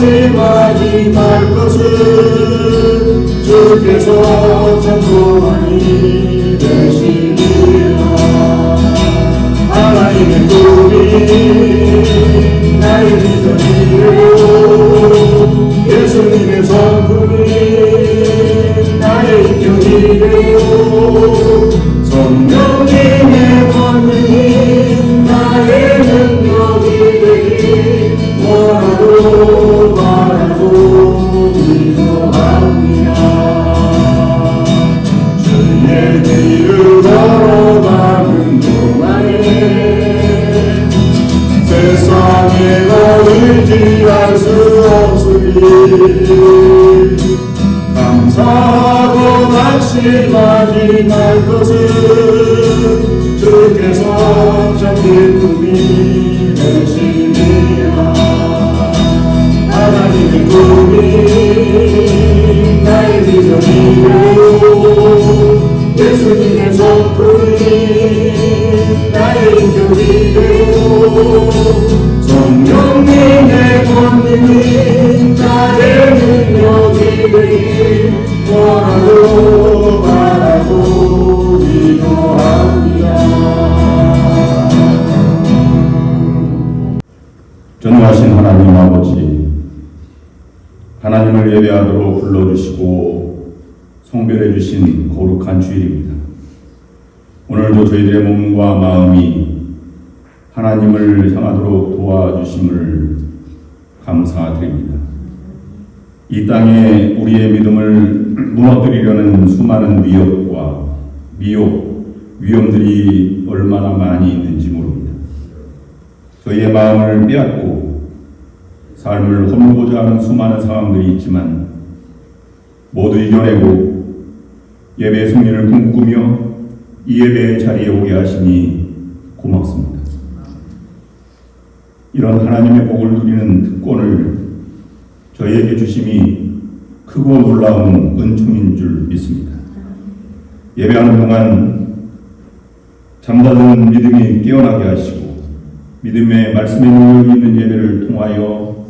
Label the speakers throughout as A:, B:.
A: 방심하지 말 것을 주께서 참소하니 되시리라. 하나님의 꿈이 나의 비전이요 예수님의 성품이 나의 인격이요 성령님의 권능이 나의 능력이 되니 뭐라도 말하고 기도합니다. 주의 길을 걸어가는 동안에 세상에 의지할 수 없으니 감사하고 낙심하지 말 것을 주께서 참 기쁨이 되시리라. 하나님의 꿈이 나의 비전이요 예수님의 성품이 나의 인격이요 성령님의 권능이 나의 능력이 되니 뭐라도 말하고 기도합니다.
B: 전능하신 하나님 아버지, 하나님을 예배하도록 불러주시고 성별해 주신 거룩한 주일입니다. 오늘도 저희들의 몸과 마음이 하나님을 향하도록 도와주심을 감사드립니다. 이 땅에 우리의 믿음을 무너뜨리려는 수많은 위협과 위험들이 얼마나 많이 있는지 모릅니다. 저희의 마음을 빼앗고 삶을 험고자 하는 수많은 상황들이 있지만 모두 이겨내고 예배의 승리를 꿈꾸며 이 예배의 자리에 오게 하시니 고맙습니다. 이런 하나님의 복을 누리는 특권을 저희에게 주심이 크고 놀라운 은총인 줄 믿습니다. 예배하는 동안 잠자던 믿음이 깨어나게 하시고 믿음의 말씀의 능력이 있는 예배를 통하여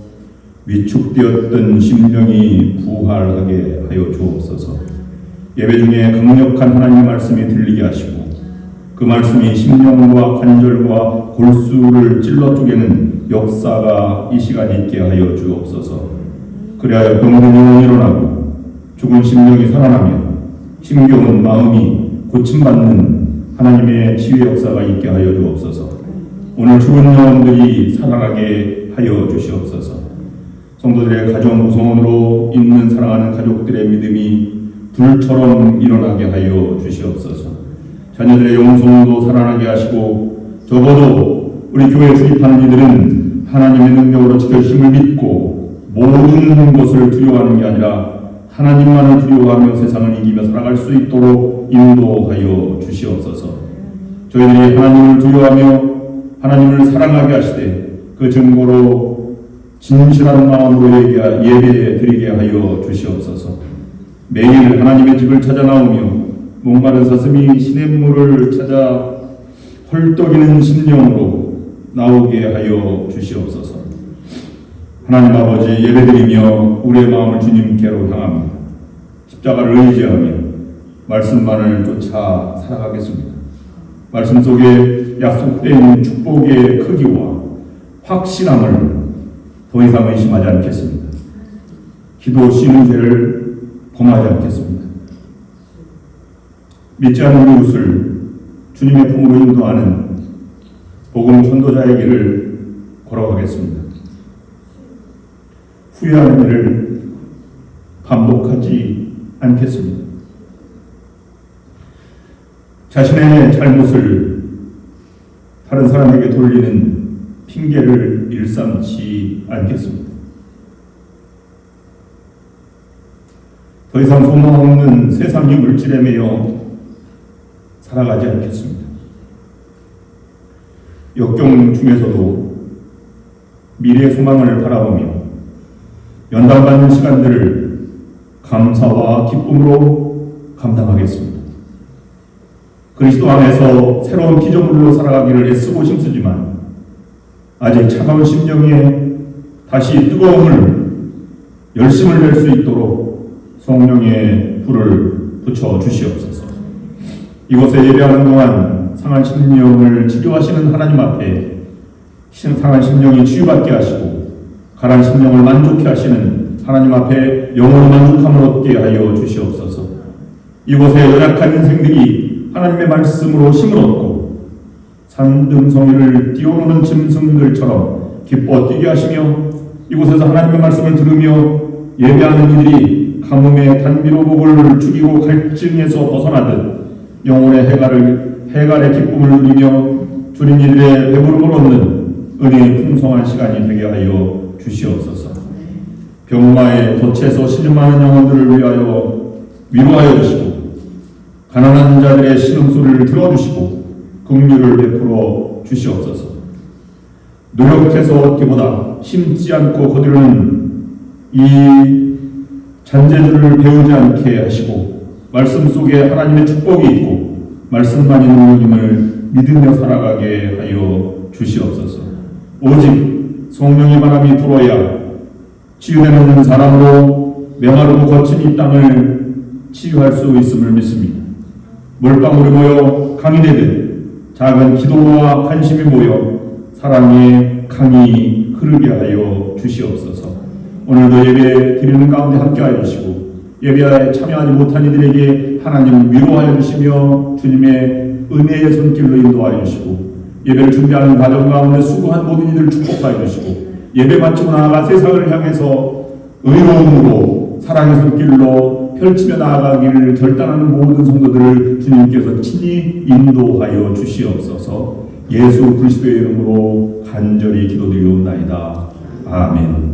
B: 위축되었던 심령이 부활하게 하여 주옵소서. 예배 중에 강력한 하나님의 말씀이 들리게 하시고 그 말씀이 심령과 관절과 골수를 찔러 쪼개는 역사가 이 시간에 있게 하여 주옵소서. 그리하여 병든 영혼이 일어나고 죽은 심령이 살아나며 힘겨운 마음이 고침받는 하나님의 치유의 역사가 있게 하여 주옵소서. 오늘 죽은 영혼들이 살아나게 하여 주시옵소서. 성도들의 가정 구성원으로 있는 사랑하는 가족들의 믿음이 불처럼 일어나게 하여 주시옵소서. 자녀들의 영성도 살아나게 하시고 적어도 우리 교회에 주입하는 이들은 하나님의 능력으로 지켜주심을 믿고 모든 것을 두려워하는 게 아니라 하나님만을 두려워하며 세상을 이기며 살아갈 수 있도록 인도하여 주시옵소서. 저희들이 하나님을 두려워하며 하나님을 사랑하게 하시되 그 증거로 진실한 마음으로 예배 드리게 하여 주시옵소서. 매일 하나님의 집을 찾아 나오며 목마른 사슴이 시냇물을 찾아 헐떡이는 심령으로 나오게 하여 주시옵소서. 하나님 아버지, 예배드리며 우리의 마음을 주님께로 향합니다. 십자가를 의지하며 말씀만을 쫓아 살아가겠습니다. 말씀 속에 약속된 축복의 크기와 확실함을 더 이상 의심하지 않겠습니다. 기도 쉬는 죄를 범하지 않겠습니다. 믿지 않는 이웃을 주님의 품으로 인도하는 복음 전도자의 길을 걸어가겠습니다. 후회하는 일을 반복하지 않겠습니다. 자신의 잘못을 다른 사람에게 돌리는 핑계를 일삼지 않겠습니다. 더 이상 소망 없는 세상의 물질에 매여 살아가지 않겠습니다. 역경 중에서도 미래의 소망을 바라보며 연단받는 시간들을 감사와 기쁨으로 감당하겠습니다. 그리스도 안에서 새로운 피조물로 살아가기를 애쓰고 힘쓰지만 아직 차가운 심령에 다시 뜨거움을 열심을 낼 수 있도록 성령의 불을 붙여 주시옵소서. 이곳에 예배하는 동안 상한 심령을 치료하시는 하나님 앞에 상한 심령이 치유받게 하시고 가난 심령을 만족케 하시는 하나님 앞에 영원히 만족함을 얻게 하여 주시옵소서. 이곳에 연약한 인생들이 하나님의 말씀으로 힘을 얻고 산등성이를 뛰어노는 짐승들처럼 기뻐 뛰게 하시며 이곳에서 하나님의 말씀을 들으며 예배하는 이들이 가뭄의 단비로 목을 죽이고 갈증에서 벗어나듯 영혼의 해갈의 기쁨을 누리며 주님 이들의 배부름을 얻는 은혜의 풍성한 시간이 되게 하여 주시옵소서. 병마의 덫에서 신음하는 영혼들을 위하여 위로하여 주시고 가난한 자들의 신음소리를 들어주시고 긍휼을 베풀어 주시옵소서. 노력해서 얻기보다 심지 않고 거두는 이 잔재주를 배우지 않게 하시고 말씀 속에 하나님의 축복이 있고 말씀만이 능력임을 믿으며 살아가게 하여 주시옵소서. 오직 성령의 바람이 불어야 치유되는 사람으로 메마르고 거친 이 땅을 치유할 수 있음을 믿습니다. 물방울이 모여 강이 되듯 작은 기도와 관심이 모여 사랑의 강이 흐르게 하여 주시옵소서. 오늘도 예배 드리는 가운데 함께하여 주시고 예배에 참여하지 못한 이들에게 하나님 위로하여 주시며 주님의 은혜의 손길로 인도하여 주시고 예배를 준비하는 과정 가운데 수고한 모든 이들을 축복하여 주시고 예배 마치고 나아가 세상을 향해서 의로움으로 사랑의 손길로 펼치며 나아가기를 결단하는 모든 성도들을 주님께서 친히 인도하여 주시옵소서. 예수 그리스도의 이름으로 간절히 기도드리옵나이다. 아멘.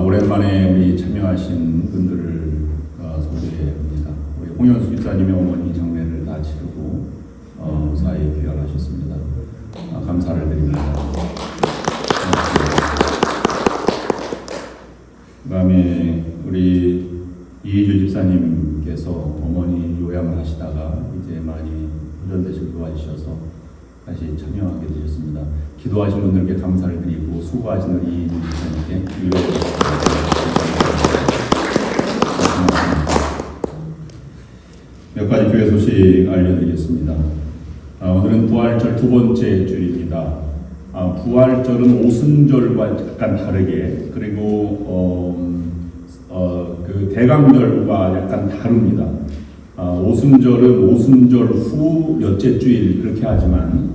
B: 오랜만에 우리 참여하신 분들을 소개합니다. 우리 홍현수 집사님의 어머니 장례를 다 치르고 무사히 귀환하셨습니다. 감사를 드립니다. 그다음에 우리 이희주 집사님께서 어머니 요양을 하시다가 이제 많이 호전되시고 도와주셔서 다시 참여하게 되셨습니다. 기도하신 분들께 감사를 드리고 수고하신 우리 이희주 집사님께 위로를 몇 가지 교회 소식 알려드리겠습니다. 오늘은 부활절 두 번째 주일입니다. 부활절은 오순절과 약간 다르게 그리고 그 대강절과 약간 다릅니다. 오순절은 오순절 후 몇째 주일 그렇게 하지만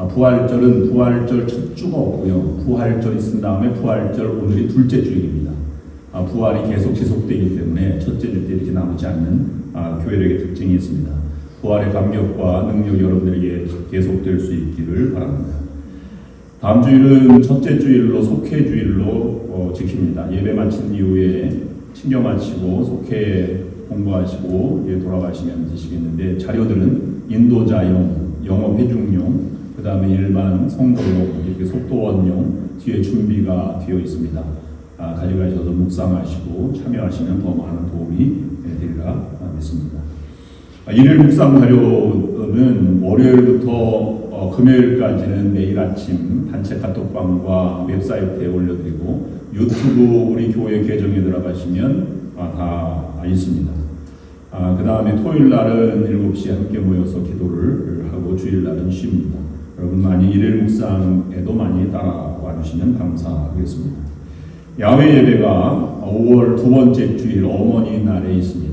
B: 부활절은 부활절 첫 주가 없고요. 부활절이 있은 다음에 부활절 오늘이 둘째 주일입니다. 부활이 계속 지속되기 때문에 첫째 주 때 이렇게 나오지 않는 교회력의 특징이 있습니다. 부활의 감격과 능력이 여러분들에게 계속될 수 있기를 바랍니다. 다음 주일은 첫째 주일로 속회 주일로 지킵니다. 예배 마친 이후에 친교 마치고 속회 공부하시고 돌아가시면 되시겠는데 자료들은 인도자용, 영어 회중용, 그 다음에 일반 성도용, 이렇게 속도원용 뒤에 준비가 되어 있습니다. 가져가셔서 묵상하시고 참여하시면 더 많은 도움이 되리라 믿습니다. 일일 묵상 자료는 월요일부터 금요일까지는 매일 아침 단체 카톡방과 웹사이트에 올려드리고 유튜브 우리 교회 계정에 들어가시면 다 있습니다. 그 다음에 토요일 날은 7시에 함께 모여서 기도를 하고 주일 날은 쉽니다. 여러분 많이 일일 묵상에도 많이 따라와 주시면 감사하겠습니다. 야외 예배가 5월 두 번째 주일 어머니 날에 있습니다.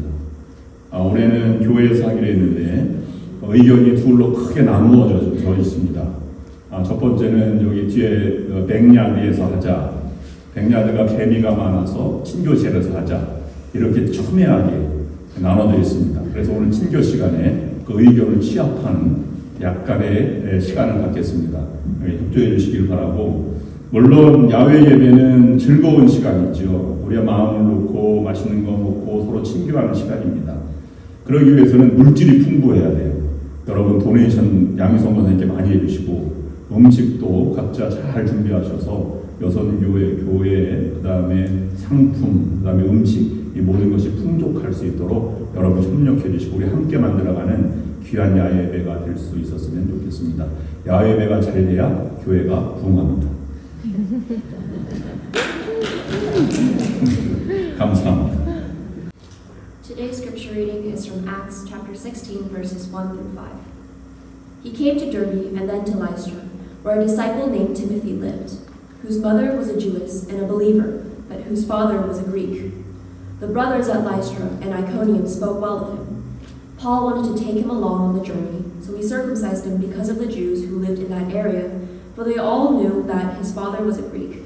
B: 올해는 교회에서 하기로 했는데 의견이 둘로 크게 나누어져 있습니다. 첫 번째는 여기 뒤에 백야드에서 하자. 백야드가 개미가 많아서 친교실에서 하자. 이렇게 첨예하게 나눠져 있습니다. 그래서 오늘 친교 시간에 그 의견을 취합하는 약간의 시간을 갖겠습니다. 협조해 주시길 바라고. 물론 야외 예배는 즐거운 시간이죠. 우리의 마음을 놓고 맛있는 거 먹고 서로 친교하는 시간입니다. 그러기 위해서는 물질이 풍부해야 돼요. 여러분 도네이션 양희성 권사님께 많이 해주시고 음식도 각자 잘 준비하셔서 여선교회, 교회, 그 다음에 상품, 그 다음에 음식, 이 모든 것이 풍족할 수 있도록 여러분 협력해 주시고 우리 함께 만들어가는 귀한 야외예배가 될 수 있었으면 좋겠습니다. 야외예배가 잘 돼야 교회가 부흥합니다. 감사합니다.
C: Today's scripture reading is from Acts chapter 16, verses 1 through 5. He came to Derbe and then to Lystra, where a disciple named Timothy lived, whose mother was a Jewess and a believer, but whose father was a Greek. The brothers at Lystra and Iconium spoke well of him. Paul wanted to take him along on the journey, so he circumcised him because of the Jews who lived in that area, for they all knew that his father was a Greek.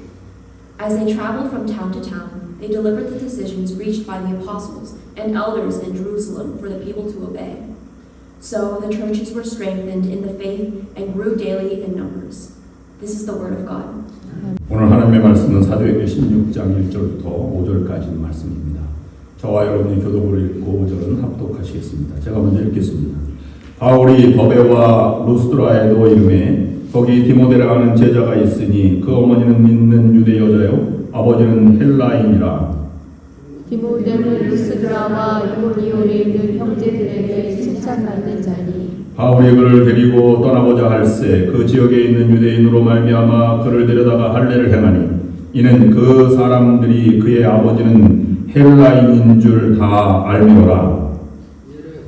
C: As they traveled from town to town, they delivered the decisions reached by the apostles and elders in Jerusalem for the people to obey. So the churches were strengthened in the faith and grew daily in numbers. This is the word of God.
B: 오늘 하나님의 말씀은 사도행전 16장 1절부터 5절까지 말씀입니다. 저와 여러분이 교독을 읽고 5절은 합독하시겠습니다. 제가 먼저 읽겠습니다. 바울이 더베와 루스드라에도 이름에 거기 디모데라 하는 제자가 있으니 그 어머니는 믿는 유대 여자요 아버지는 헬라인이라.
D: 디모데는 루스드라와 이고니온에 있는 형제들에게 칭찬받는 자니
B: 바울이 그를 데리고 떠나고자 할새 그 지역에 있는 유대인으로 말미암아 그를 데려다가 할례를 행하니 이는 그 사람들이 그의 아버지는 헬라인인 줄 다 알미노라.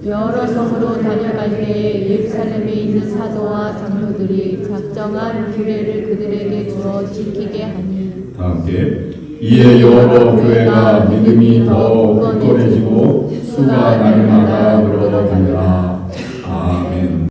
D: 여러 성으로 다녀갈 때에 예루살렘에 있는 사도와 장로들이 작정한 규례를 그들에게 주어 지키게 하니
B: 다 함께 이에 여러 교회가 믿음이 더 굳건해지고 수가 날마다 늘어나니라. 아멘.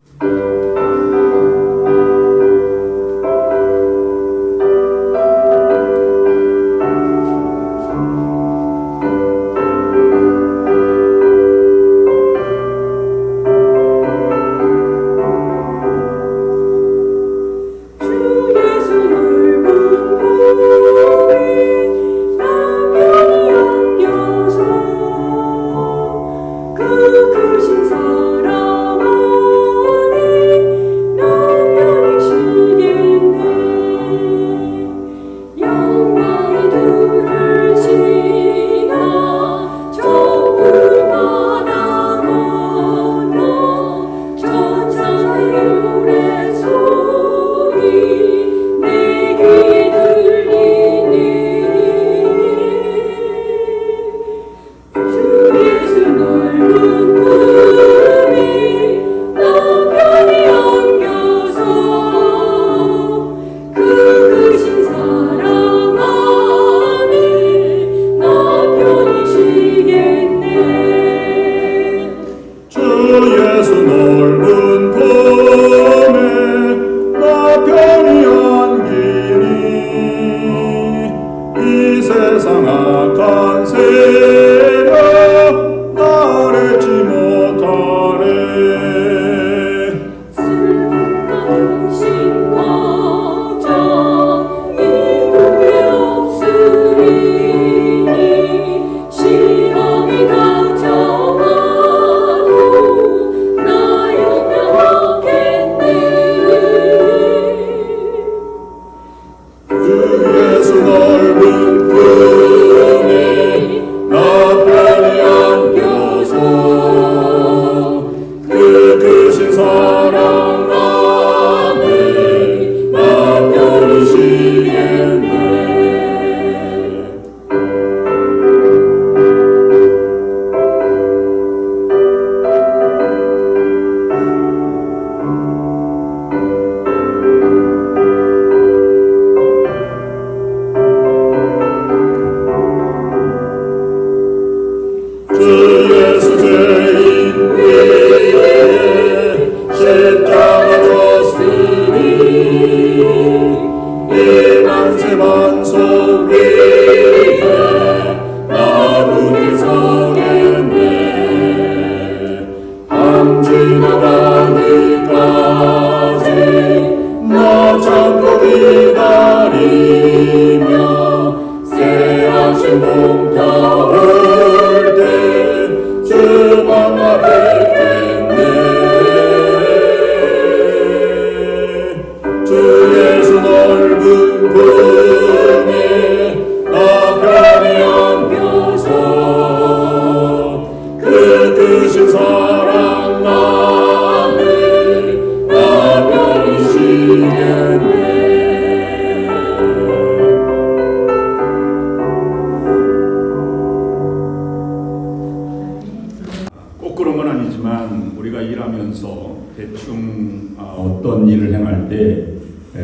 A: 주 넓은 품에 나 편히 안겨서 그 크신 사랑만을 나 편히 쉬겠네.
B: 꼭 그런 건 아니지만 우리가 일하면서 대충 어떤 일을 행할 때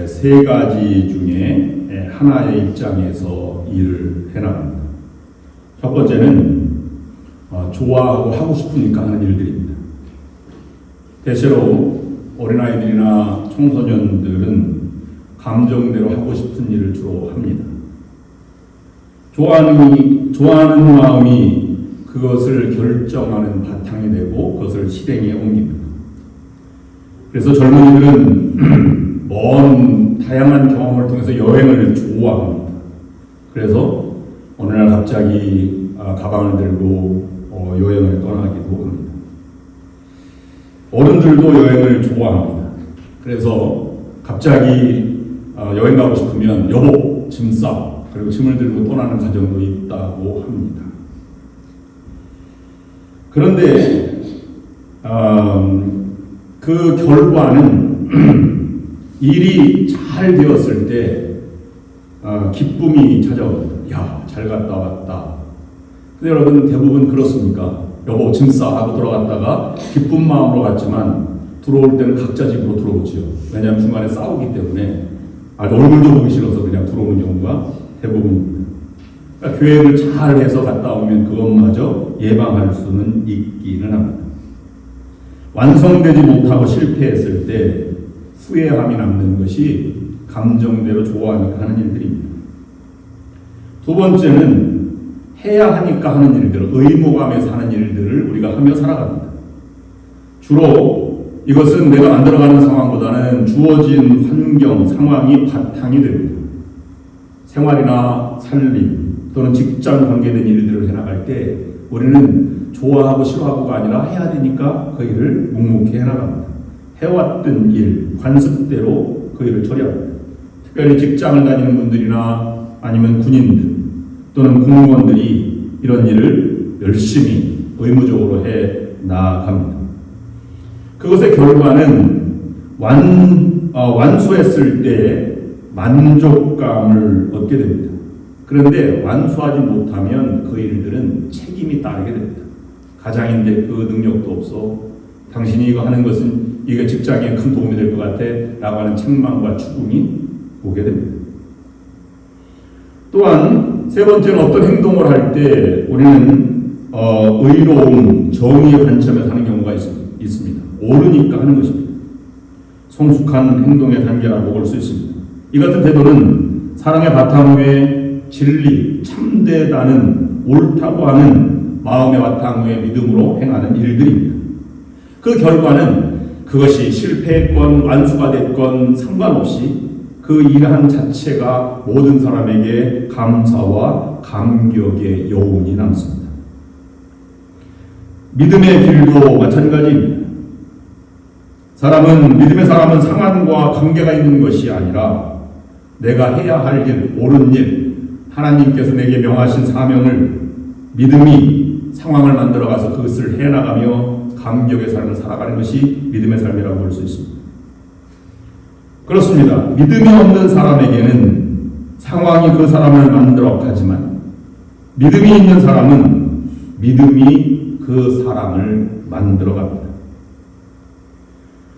B: 세 가지 중에 하나의 입장에서 일을 해나갑니다. 첫 번째는 좋아하고 하고 싶으니까 하는 일들입니다. 대체로 어린아이들이나 청소년들은 감정대로 하고 싶은 일을 주로 합니다. 좋아하는 마음이 그것을 결정하는 바탕이 되고 그것을 실행에 옮깁니다. 그래서 젊은이들은 먼 다양한 경험을 통해서 여행을 좋아합니다. 그래서 어느 날 갑자기 가방을 들고 여행을 떠나기도 합니다. 어른들도 여행을 좋아합니다. 그래서 갑자기 여행 가고 싶으면 여보 짐 싸, 그리고 짐을 들고 떠나는 가정도 있다고 합니다. 그런데 그 결과는 일이 잘 되었을 때 기쁨이 찾아옵니다. 야, 잘 갔다 왔다. 근데 여러분 대부분 그렇습니까? 여보 짐 싸 하고 돌아갔다가 기쁜 마음으로 갔지만 들어올 때는 각자 집으로 들어오지요. 왜냐하면 중간에 싸우기 때문에 얼굴도 보기 싫어서 그냥 들어오는 경우가 대부분입니다. 그러니까 계획을 잘 해서 갔다 오면 그것마저 예방할 수는 있기는 합니다. 완성되지 못하고 실패했을 때 후회함이 남는 것이 감정대로 좋아하니까 하는 일들입니다. 두 번째는 해야 하니까 하는 일들, 의무감에서 하는 일들을 우리가 하며 살아갑니다. 주로 이것은 내가 만들어가는 상황보다는 주어진 환경, 상황이 바탕이 됩니다. 생활이나 살림 또는 직장 관계된 일들을 해나갈 때 우리는 좋아하고 싫어하고가 아니라 해야 되니까 그 일을 묵묵히 해나갑니다. 해왔던 일, 관습대로 그 일을 처리합니다. 특별히 직장을 다니는 분들이나 아니면 군인들 또는 공무원들이 이런 일을 열심히 의무적으로 해 나갑니다. 그것의 결과는 완수했을 때 만족감을 얻게 됩니다. 그런데 완수하지 못하면 그 일들은 책임이 따르게 됩니다. 가장인데 그 능력도 없어. 당신이 이거 하는 것은 이게 직장에 큰 도움이 될 것 같아 라고 하는 책망과 추궁이 오게 됩니다. 또한 세 번째는 어떤 행동을 할 때 우리는 의로움, 정의의 관점에서 하는 경우가 있습니다. 옳으니까 하는 것입니다. 성숙한 행동의 단계라고 볼 수 있습니다. 이 같은 태도는 사랑의 바탕 위에 진리, 참되다는 옳다고 하는 마음의 바탕 위에 믿음으로 행하는 일들입니다. 그 결과는 그것이 실패했건 완수가 됐건 상관없이 그 일한 자체가 모든 사람에게 감사와 감격의 여운이 남습니다. 믿음의 길도 마찬가지입니다. 믿음의 사람은 상황과 관계가 있는 것이 아니라 내가 해야 할 일, 옳은 일, 하나님께서 내게 명하신 사명을 믿음이 상황을 만들어가서 그것을 해나가며 감격의 삶을 살아가는 것이 믿음의 삶이라고 볼 수 있습니다. 그렇습니다. 믿음이 없는 사람에게는 상황이 그 사람을 만들어 가지만 믿음이 있는 사람은 믿음이 그 사람을 만들어 갑니다.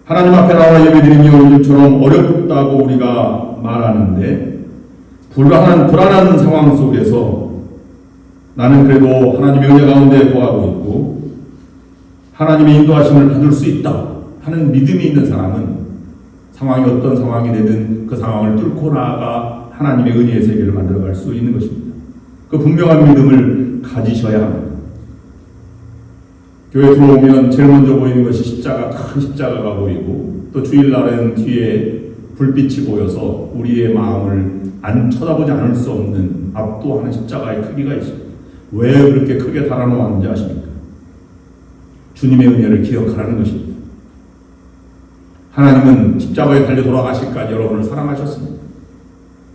B: 하나님 앞에 나와 예배드리니 오늘처럼 어렵다고 우리가 말하는데 불안한 상황 속에서 나는 그래도 하나님의 은혜 가운데 거하고 있고 하나님의 인도하심을 받을 수 있다 하는 믿음이 있는 사람은 상황이 어떤 상황이 되든 그 상황을 뚫고 나아가 하나님의 은혜의 세계를 만들어갈 수 있는 것입니다. 그 분명한 믿음을 가지셔야 합니다. 교회 들어오면 제일 먼저 보이는 것이 큰 십자가가 보이고 또 주일날은 뒤에 불빛이 보여서 우리의 마음을 쳐다보지 않을 수 없는 압도하는 십자가의 크기가 있습니다. 왜 그렇게 크게 달아놓았는지 아십니까? 주님의 은혜를 기억하라는 것입니다. 하나님은 십자가에 달려 돌아가실까지 여러분을 사랑하셨습니다.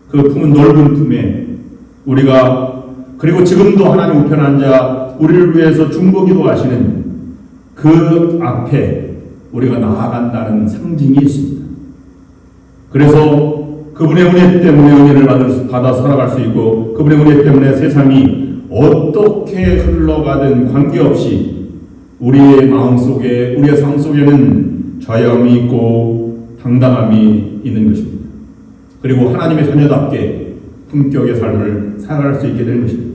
B: 그 품은 넓은 품에 우리가, 그리고 지금도 하나님 우편에 앉아 우리를 위해서 중보기도 하시는 그 앞에 우리가 나아간다는 상징이 있습니다. 그래서 그분의 은혜 때문에 은혜를 받아 살아갈 수 있고, 그분의 은혜 때문에 세상이 어떻게 흘러가든 관계없이 우리의 마음속에, 우리의 삶 속에는 자유함이 있고 당당함이 있는 것입니다. 그리고 하나님의 자녀답게 품격의 삶을 살아갈 수 있게 되는 것입니다.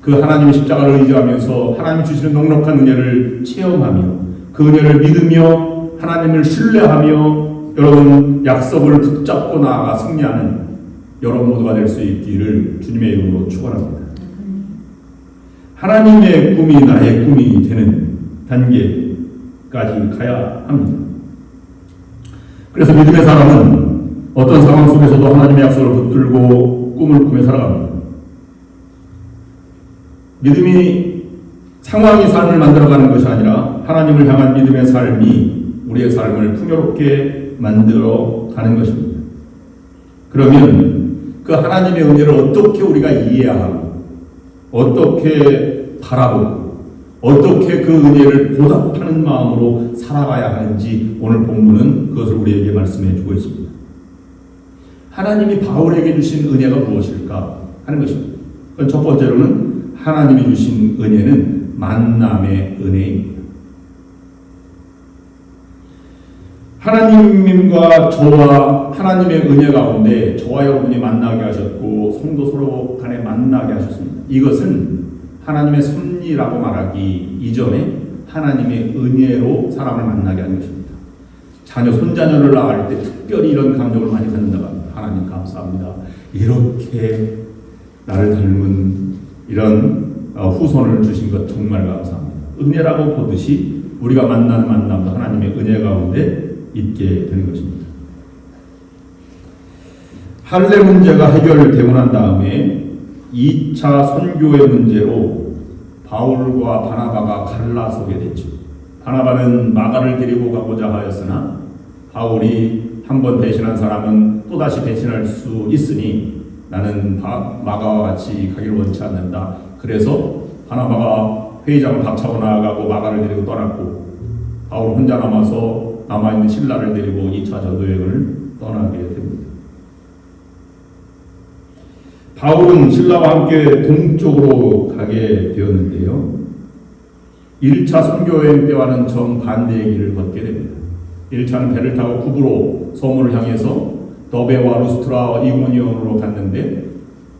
B: 그 하나님의 십자가를 의지하면서 하나님 주시는 넉넉한 은혜를 체험하며 그 은혜를 믿으며 하나님을 신뢰하며 여러분 약속을 붙잡고 나아가 승리하는 여러분 모두가 될 수 있기를 주님의 이름으로 축원합니다. 하나님의 꿈이 나의 꿈이 되는 단계까지 가야 합니다. 그래서 믿음의 사람은 어떤 상황 속에서도 하나님의 약속을 붙들고 꿈을 꾸며 살아갑니다. 믿음이 상황이 삶을 만들어가는 것이 아니라 하나님을 향한 믿음의 삶이 우리의 삶을 풍요롭게 만들어가는 것입니다. 그러면 그 하나님의 은혜를 어떻게 우리가 이해해야 하고 어떻게 바라보고 어떻게 그 은혜를 보답하는 마음으로 살아가야 하는지 오늘 본문은 그것을 우리에게 말씀해 주고 있습니다. 하나님이 바울에게 주신 은혜가 무엇일까 하는 것입니다. 첫 번째로는 하나님이 주신 은혜는 만남의 은혜입니다. 하나님과 저와 하나님의 은혜 가운데 저와 여러분이 만나게 하셨고 성도 서로 간에 만나게 하셨습니다. 이것은 하나님의 섭리라고 말하기 이전에 하나님의 은혜로 사람을 만나게 하는 것입니다. 자녀, 손자녀를 낳을 때 특별히 이런 감정을 많이 갖는다고 합니다. 하나님 감사합니다. 이렇게 나를 닮은 이런 후손을 주신 것 정말 감사합니다. 은혜라고 보듯이 우리가 만나는 만남도 하나님의 은혜 가운데 있게 되는 것입니다. 할례 문제가 해결되고 난 다음에 2차 선교의 문제로 바울과 바나바가 갈라서게 됐죠. 바나바는 마가를 데리고 가고자 하였으나 바울이 한번 배신한 사람은 또다시 배신할 수 있으니 나는 마가와 같이 가기를 원치 않는다. 그래서 바나바가 회의장을 박차고 나아가고 마가를 데리고 떠났고 바울은 혼자 남아있는 실라를 데리고 2차 전도여행을 떠나게 됩니다. 바울은 신라와 함께 동쪽으로 가게 되었는데요. 1차 선교여행 때와는 정반대의 길을 걷게 됩니다. 1차는 배를 타고 구브로 서문을 향해서 더베와 루스트라 이고니온으로 갔는데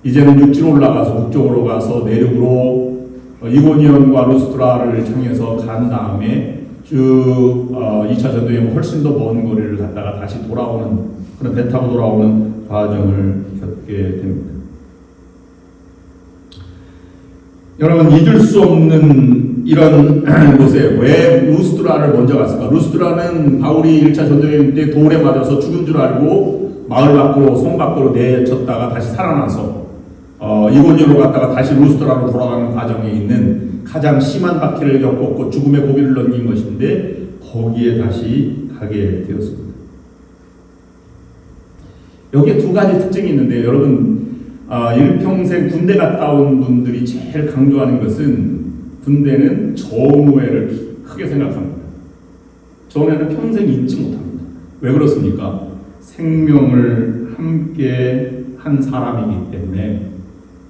B: 이제는 육지로 올라가서 북쪽으로 가서 내륙으로 이고니온과 루스트라를 향해서 간 다음에 쭉 2차 전도여행은 훨씬 더 먼 거리를 갔다가 다시 돌아오는 그런 배 타고 돌아오는 과정을 겪게 됩니다. 여러분 잊을 수 없는 이런 곳에 왜 루스트라를 먼저 갔을까? 루스트라는 바울이 1차 전도여행 때 돌에 맞아서 죽은 줄 알고 마을 밖으로 성 밖으로 내쳤다가 다시 살아나서 이고니온으로 갔다가 다시 루스트라로 돌아가는 과정에 있는 가장 심한 박해를 겪었고 죽음의 고비를 넘긴 것인데 거기에 다시 가게 되었습니다. 여기에 두 가지 특징이 있는데 여러분 일평생 군대 갔다 온 분들이 제일 강조하는 것은 군대는 정오회를 크게 생각합니다. 정오회는 평생 잊지 못합니다. 왜 그렇습니까? 생명을 함께 한 사람이기 때문에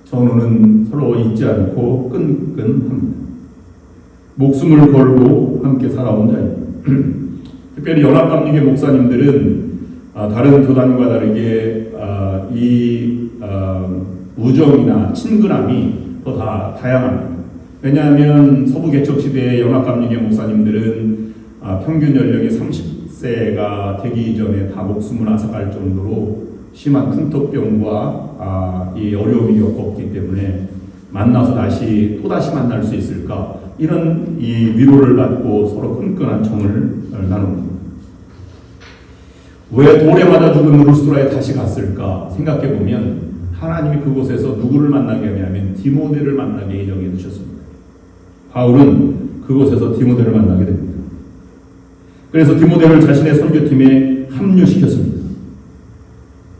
B: 전우는 서로 잊지 않고 끈끈합니다. 목숨을 걸고 함께 살아온 자입니다. 특별히 연합감리교 목사님들은 다른 교단과 다르게 이 우정이나 친근함이 더 다양합니다. 왜냐하면 서부 개척 시대의 연합감리교 목사님들은 평균 연령이 30세가 되기 이전에 다 목숨을 앗아갈 정도로 심한 풍토병과 이 어려움이 겪었기 때문에 만나서 또다시 만날 수 있을까 이런 이 위로를 받고 서로 끈끈한 정을 나눕니다. 왜 돌에 맞아 죽은 루스트라에 다시 갔을까 생각해 보면 하나님이 그곳에서 누구를 만나게 하냐면 디모데를 만나게 예정해 두셨습니다. 바울은 그곳에서 디모데를 만나게 됩니다. 그래서 디모데를 자신의 선교팀에 합류시켰습니다.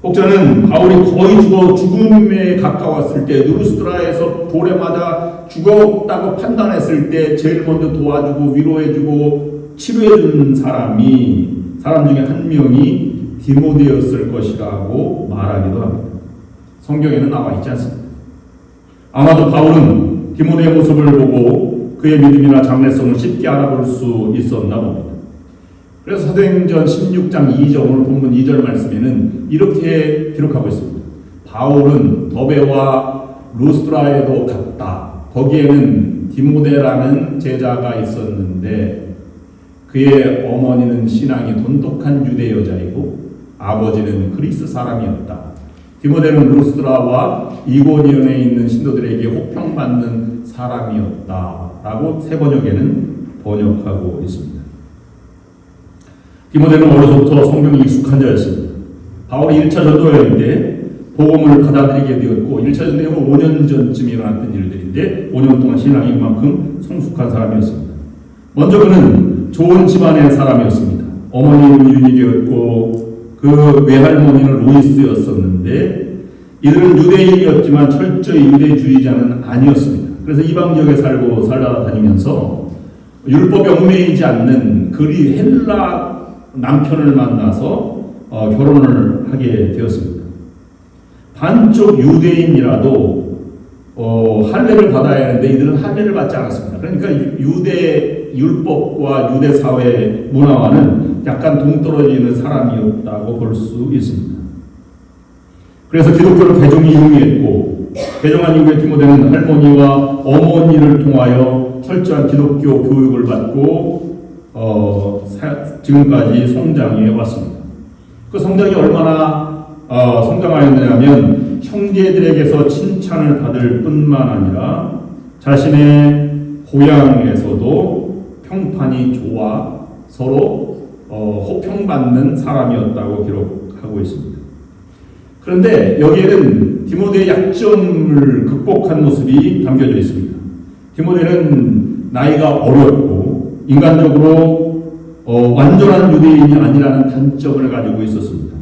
B: 혹자는 바울이 거의 죽음에 가까웠을 때, 누르스드라에서 돌에 맞아 죽었다고 판단했을 때 제일 먼저 도와주고 위로해주고 치료해준 사람 중에 한 명이 디모데였을 것이라고 말하기도 합니다. 성경에는 나와 있지 않습니다. 아마도 바울은 디모데의 모습을 보고 그의 믿음이나 장래성을 쉽게 알아볼 수 있었나 봅니다. 그래서 사도행전 16장 2절, 오늘 본문 2절 말씀에는 이렇게 기록하고 있습니다. 바울은 더베와 루스드라에도 갔다. 거기에는 디모데라는 제자가 있었는데 그의 어머니는 신앙이 돈독한 유대 여자이고 아버지는 그리스 사람이었다. 디모데는 루스드라와 이고니온에 있는 신도들에게 호평받는 사람이었다. 라고 새 번역에는 번역하고 있습니다. 디모데는 어려서부터 성경이 익숙한 자였습니다. 바울이 1차 전도 여행 때 복음을 받아들이게 되었고 1차 전도 여행은 5년 전쯤에 일어났던 일들인데 5년 동안 신앙이 그만큼 성숙한 사람이었습니다. 먼저 그는 좋은 집안의 사람이었습니다. 어머니는 유니게였고 그 외할머니는 로이스였었는데 이들은 유대인이었지만 철저히 유대주의자는 아니었습니다. 그래서 이방 지역에 살아다니면서 율법에 얽매이지 않는 헬라 남편을 만나서 결혼을 하게 되었습니다. 반쪽 유대인이라도 할례를 받아야 하는데 이들은 할례를 받지 않았습니다. 그러니까 유대 율법과 유대 사회 문화와는 약간 동떨어지는 사람이었다고 볼 수 있습니다. 그래서 기독교를 개종 이후했고 개종한 이후에 디모데는 할머니와 어머니를 통하여 철저한 기독교 교육을 받고 지금까지 성장해 왔습니다. 그 성장이 얼마나 성장하였느냐면 형제들에게서 칭찬을 받을 뿐만 아니라 자신의 고향에서도 평판이 좋아 서로 호평받는 사람이었다고 기록하고 있습니다. 그런데 여기에는 디모데의 약점을 극복한 모습이 담겨져 있습니다. 디모데는 나이가 어렸고 인간적으로 완전한 유대인이 아니라는 단점을 가지고 있었습니다.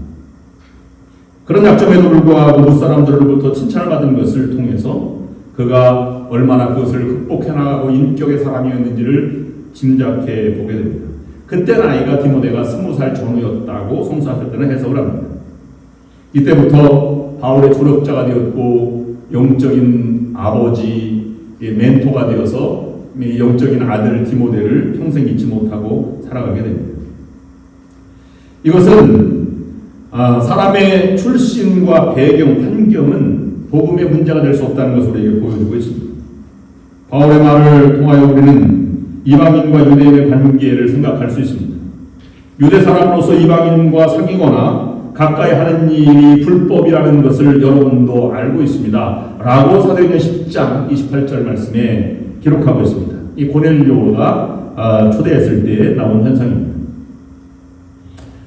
B: 그런 약점에도 불구하고 무사람들로부터 칭찬을 받은 것을 통해서 그가 얼마나 그것을 극복해 나가고 인격의 사람이었는지를 짐작해 보게 됩니다. 그때 나이가 디모데가 20살 전후였다고 성서학자들은 해석을 합니다. 이때부터 바울의 조력자가 되었고 영적인 아버지, 멘토가 되어서 영적인 아들 디모데를 평생 잊지 못하고 살아가게 됩니다. 이것은 사람의 출신과 배경, 환경은 복음의 문제가 될 수 없다는 것을 우리에게 보여주고 있습니다. 바울의 말을 통하여 우리는 이방인과 유대인의 관계를 생각할 수 있습니다. 유대 사람으로서 이방인과 사귀거나 가까이 하는 일이 불법이라는 것을 여러분도 알고 있습니다. 라고 사도행전 10장 28절 말씀에 기록하고 있습니다. 이 고넬료가 초대했을 때 나온 현상입니다.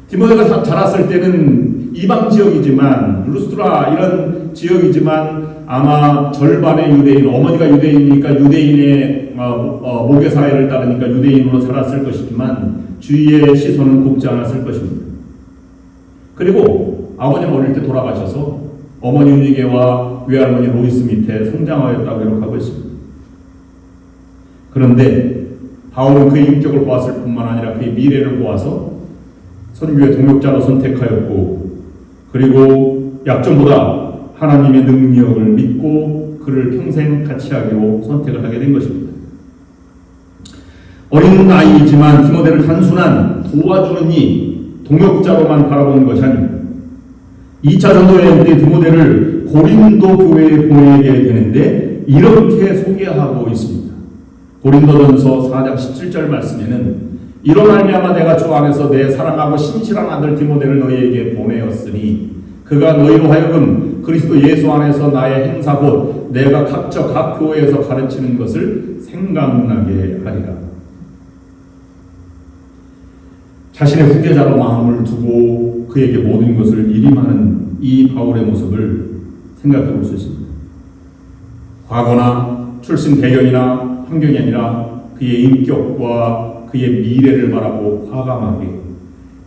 B: 디모데가 자랐을 때는 이방 지역이지만 루스드라 이런 지역이지만 아마 절반의 유대인, 어머니가 유대인이니까 유대인의 모계 사회를 따르니까 유대인으로 자랐을 것이지만 주위의 시선은 곱지 않았을 것입니다. 그리고 아버지는 어릴 때 돌아가셔서 어머니 유니게와 외할머니 로이스 밑에 성장하였다고 기록하고 있습니다. 그런데 바울은 그의 인격을 보았을 뿐만 아니라 그의 미래를 보아서 선교의 동역자로 선택하였고 그리고 약점보다 하나님의 능력을 믿고 그를 평생 같이 하기로 선택을 하게 된 것입니다. 어린 나이이지만 디모데를 단순한 도와주는 이 동역자로만 바라보는 것이 아닙니다. 2차 전도여행 때 디모데를 고린도 교회에 보내게 되는데 이렇게 소개하고 있습니다. 고린도전서 4장 17절 말씀에는 이로 말미암아 내가 주 안에서 내 사랑하고 신실한 아들 디모데를 너희에게 보내었으니 그가 너희로 하여금 그리스도 예수 안에서 나의 행사 곧 내가 각 교회에서 가르치는 것을 생각나게 하리라. 자신의 후계자로 마음을 두고 그에게 모든 것을 일임하는 이 바울의 모습을 생각해 볼 수 있습니다. 과거나 출신 배경이나 환경이 아니라 그의 인격과 그의 미래를 바라보고 과감하게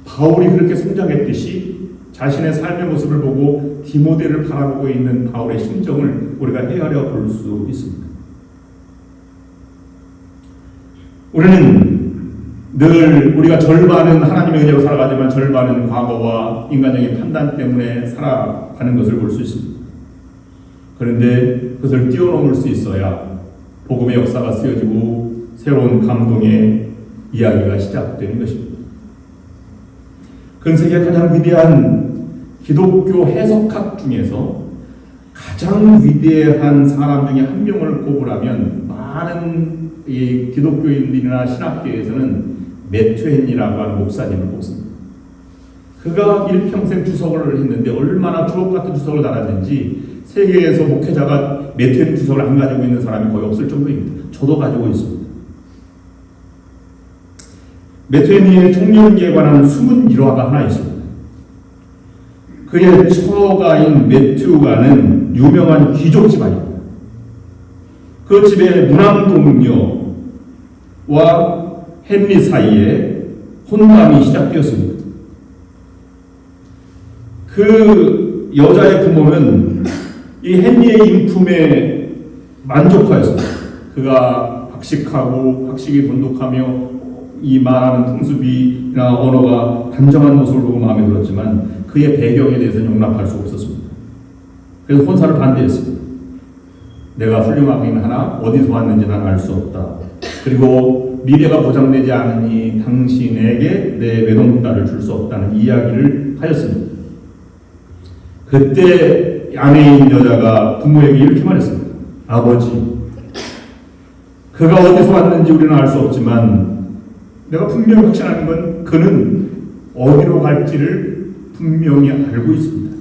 B: 바울이 그렇게 성장했듯이 자신의 삶의 모습을 보고 디모데를 바라보고 있는 바울의 심정을 우리가 헤아려 볼 수 있습니다. 우리는 늘 우리가 절반은 하나님의 은혜로 살아가지만 절반은 과거와 인간적인 판단 때문에 살아가는 것을 볼 수 있습니다. 그런데 그것을 뛰어넘을 수 있어야 복음의 역사가 쓰여지고 새로운 감동의 이야기가 시작되는 것입니다. 근세기의 가장 위대한 기독교 해석학 중에서 가장 위대한 사람 중에 한 명을 꼽으라면 많은 이 기독교인들이나 신학계에서는 매튜헨이라고 하는 목사님을 꼽습니다. 그가 일평생 주석을 했는데 얼마나 주옥 같은 주석을 달았는지 세계에서 목회자가 매튜헨 주석을 안 가지고 있는 사람이 거의 없을 정도입니다. 저도 가지고 있습니다. 매튜헨의 청년기에 관한 숨은 일화가 하나 있습니다. 그의 처가인 매튜가는 유명한 귀족 집안입니다. 그 집에 문항동녀와 헨리 사이에 혼담이 시작되었습니다. 그 여자의 부모는 이 헨리의 인품에 만족하였습니다. 그가 박식하고 학식이 돈독하며 이 말하는 풍습이나 언어가 단정한 모습을 보고 마음에 들었지만 그의 배경에 대해서는 용납할 수 없었습니다. 그래서 혼사를 반대했습니다. 내가 훌륭하긴 하나 어디서 왔는지 난 알 수 없다. 그리고 미래가 보장되지 않으니 당신에게 내 외동딸을 줄 수 없다는 이야기를 하였습니다. 그때 아내인 여자가 부모에게 이렇게 말했습니다. 아버지, 그가 어디서 왔는지 우리는 알 수 없지만 내가 분명히 확신하는 건 그는 어디로 갈지를 분명히 알고 있습니다.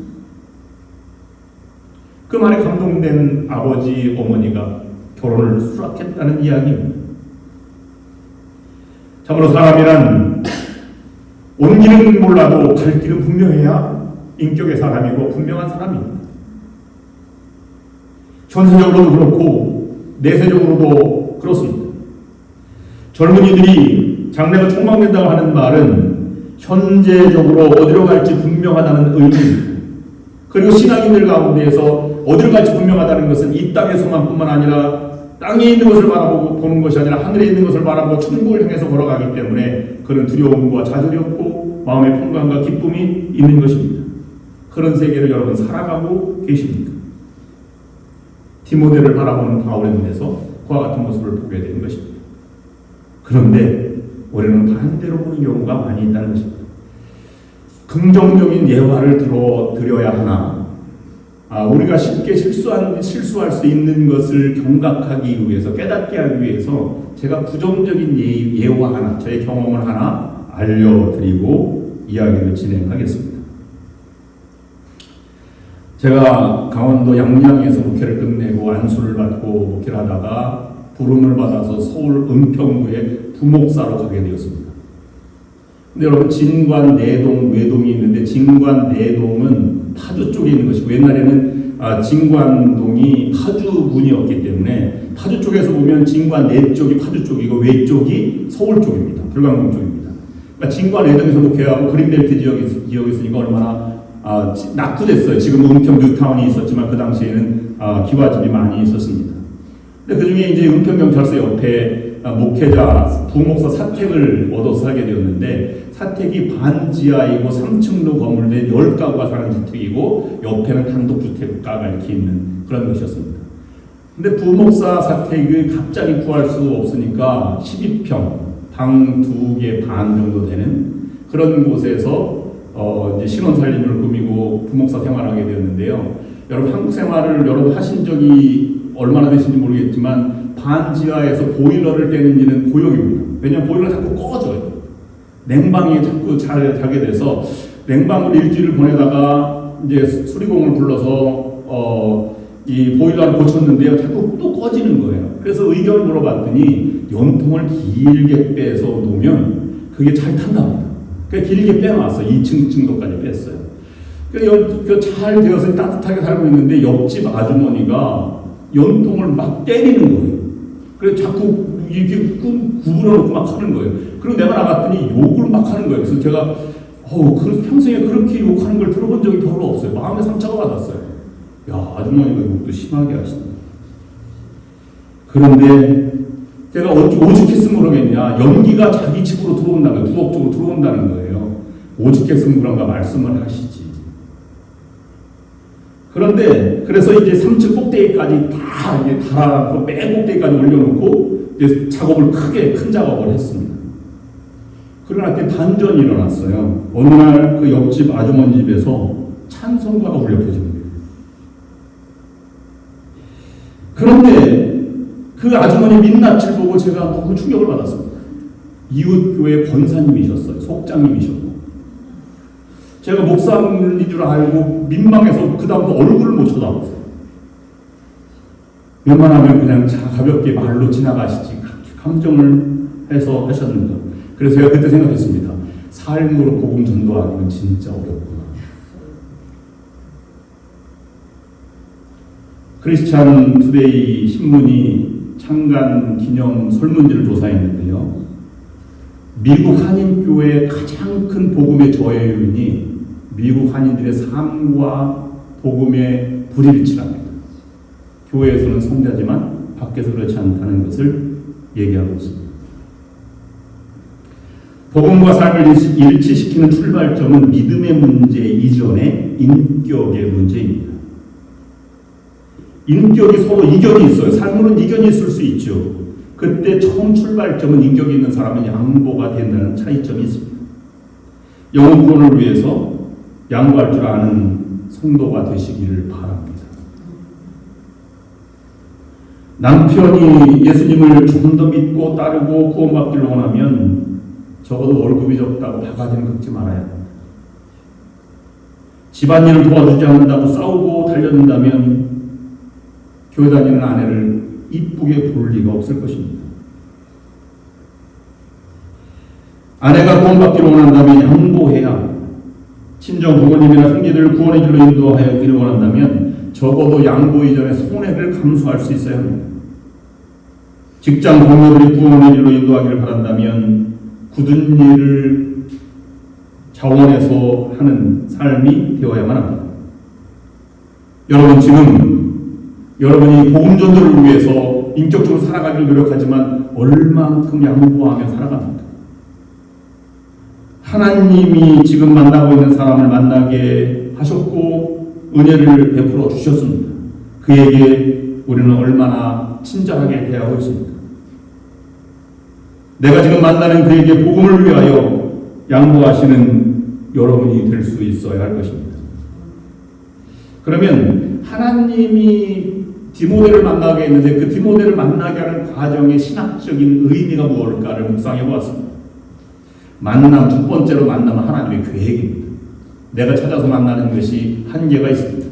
B: 그 말에 감동된 아버지, 어머니가 결혼을 수락했다는 이야기입니다. 참으로 사람이란 온 길은 몰라도 갈 길은 분명해야 인격의 사람이고 분명한 사람입니다. 현세적으로도 그렇고 내세적으로도 그렇습니다. 젊은이들이 장래가 촉망된다고 하는 말은 현재적으로 어디로 갈지 분명하다는 의미입니다. 그리고 신앙인들 가운데에서 어디로 갈지 분명하다는 것은 이 땅에서만 뿐만 아니라 땅에 있는 것을 바라보고 보는 것이 아니라 하늘에 있는 것을 바라보고 천국을 향해서 걸어가기 때문에 그런 두려움과 좌절이 없고 마음의 평강과 기쁨이 있는 것입니다. 그런 세계를 여러분 살아가고 계십니까? 디모데를 바라보는 바울의 눈에서 그와 같은 모습을 보게 되는 것입니다. 그런데 우리는 반대로 보는 경우가 많이 있다는 것입니다. 긍정적인 예화를 드려야 하나, 우리가 쉽게 실수할 수 있는 것을 경각하기 위해서, 깨닫게 하기 위해서 제가 부정적인 예화 하나, 저의 경험을 하나 알려드리고 이야기를 진행하겠습니다. 제가 강원도 양양에서 목회를 끝내고 안수를 받고 목회를 하다가 부름을 받아서 서울 은평구에 부목사로 가게 되었습니다. 근데 여러분, 진관, 내동, 외동이 있는데 진관, 내동은 파주 쪽에 있는 것이고 옛날에는 진관동이 파주군이었기 때문에 파주 쪽에서 보면 진관 내 쪽이 파주 쪽이고 외 쪽이 서울 쪽입니다. 불광동 쪽입니다. 그러니까 진관, 내동에서 목회하고 그린벨트 지역에 있으니까 얼마나 낙후됐어요. 지금 은평 뉴타운이 있었지만 그 당시에는 기와집이 많이 있었습니다. 근데 그 중에 이제 은평경찰서 옆에 목회자 부목사 사택을 얻어서 살게 되었는데 사택이 반지하이고 3층로 건물된 10가구가 사는 주택이고 옆에는 단독주택가가 이렇게 있는 그런 것이었습니다. 근데 부목사 사택을 갑자기 구할 수 없으니까 12평, 방 2개 반 정도 되는 그런 곳에서 이제 신혼살림을 꾸미고 부목사 생활하게 되었는데요. 여러분, 한국 생활을 여러분 하신 적이 얼마나 되신지 모르겠지만 반지하에서 보일러를 떼는 일은 고역입니다. 왜냐하면 보일러가 자꾸 꺼져요. 냉방이 자꾸 자게 돼서 냉방을 일주일을 보내다가 이제 수리공을 불러서 이 보일러를 고쳤는데요. 자꾸 또 꺼지는 거예요. 그래서 의견을 물어봤더니 연통을 길게 빼서 놓으면 그게 잘 탄답니다. 그러니까 길게 빼놨어. 2층 정도까지 뺐어요. 그러니까 잘 되어서 따뜻하게 살고 있는데 옆집 아주머니가 연통을 막 때리는 거예요. 그래서 자꾸 이렇게 구부려 놓고 막 하는 거예요. 그리고 내가 나갔더니 욕을 막 하는 거예요. 그래서 제가 그 평생에 그렇게 욕하는 걸 들어본 적이 별로 없어요. 마음에 상처가 받았어요. 야, 아주머니가 욕도 심하게 하시네. 그런데 제가 오죽했으면 모르겠냐. 연기가 자기 집으로 들어온다는 거예요. 부엌 쪽으로 들어온다는 거예요. 오죽했으면 그런가 말씀을 하시지. 그런데 그래서 이제 3층 꼭대기까지 다 이제 달아놓고 맨 꼭대기까지 올려놓고 이제 작업을 큰 작업을 했습니다. 그러나 그때 단전이 일어났어요. 어느 날 그 옆집 아주머니 집에서 찬송가가 울려 퍼진 거예요. 그런데 그 아주머니 민낯을 보고 제가 너무 충격을 받았습니다. 이웃교회 권사님이셨어요. 속장님이셨고. 제가 목사님인 줄 알고 민망해서 그 다음부터 얼굴을 못 쳐다봤어요. 웬만하면 그냥 가볍게 말로 지나가시지 그렇게 감정을 해서 하셨는가. 그래서 제가 그때 생각했습니다. 삶으로 복음 전도하는 건 진짜 어렵구나. 크리스찬 투데이 신문이 창간 기념 설문지를 조사했는데요. 미국 한인교회의 가장 큰 복음의 저해 요인이 미국 한인들의 삶과 복음의 불일치랍니다. 교회에서는 성자지만 밖에서 그렇지 않다는 것을 얘기하고 있습니다. 복음과 삶을 일치시키는 출발점은 믿음의 문제 이전의 인격의 문제입니다. 인격이 서로 이견이 있어요. 삶으로는 이견이 있을 수 있죠. 그때 처음 출발점은 인격이 있는 사람은 양보가 된다는 차이점이 있습니다. 영혼구원을 위해서 양보할 줄 아는 성도가 되시기를 바랍니다. 남편이 예수님을 좀 더 믿고 따르고 구원받기를 원하면 적어도 월급이 적다고 바가지는 긁지 말아야 합니다. 집안일을 도와주지 않는다고 싸우고 달려든다면 교회 다니는 아내를 이쁘게 볼 리가 없을 것입니다. 아내가 구원받기를 원한다면 양보해야, 친정 부모님이나 형제들을 구원의 길로 인도하기를 원한다면 적어도 양보 이전에 손해를 감수할 수 있어야 합니다. 직장 동료들이 구원의 길로 인도하기를 바란다면 굳은 일을 자원해서 하는 삶이 되어야만 합니다. 여러분, 지금 여러분이 복음 전도를 위해서 인격적으로 살아가기를 노력하지만 얼만큼 양보하며 살아갑니까? 하나님이 지금 만나고 있는 사람을 만나게 하셨고 은혜를 베풀어 주셨습니다. 그에게 우리는 얼마나 친절하게 대하고 있습니까? 내가 지금 만나는 그에게 복음을 위하여 양보하시는 여러분이 될 수 있어야 할 것입니다. 그러면 하나님이 디모데를 만나게 했는데 그 디모데를 만나게 하는 과정의 신학적인 의미가 무엇일까를 묵상해 보았습니다. 만남, 첫 번째로 만남은 하나님의 계획입니다. 내가 찾아서 만나는 것이 한계가 있습니다.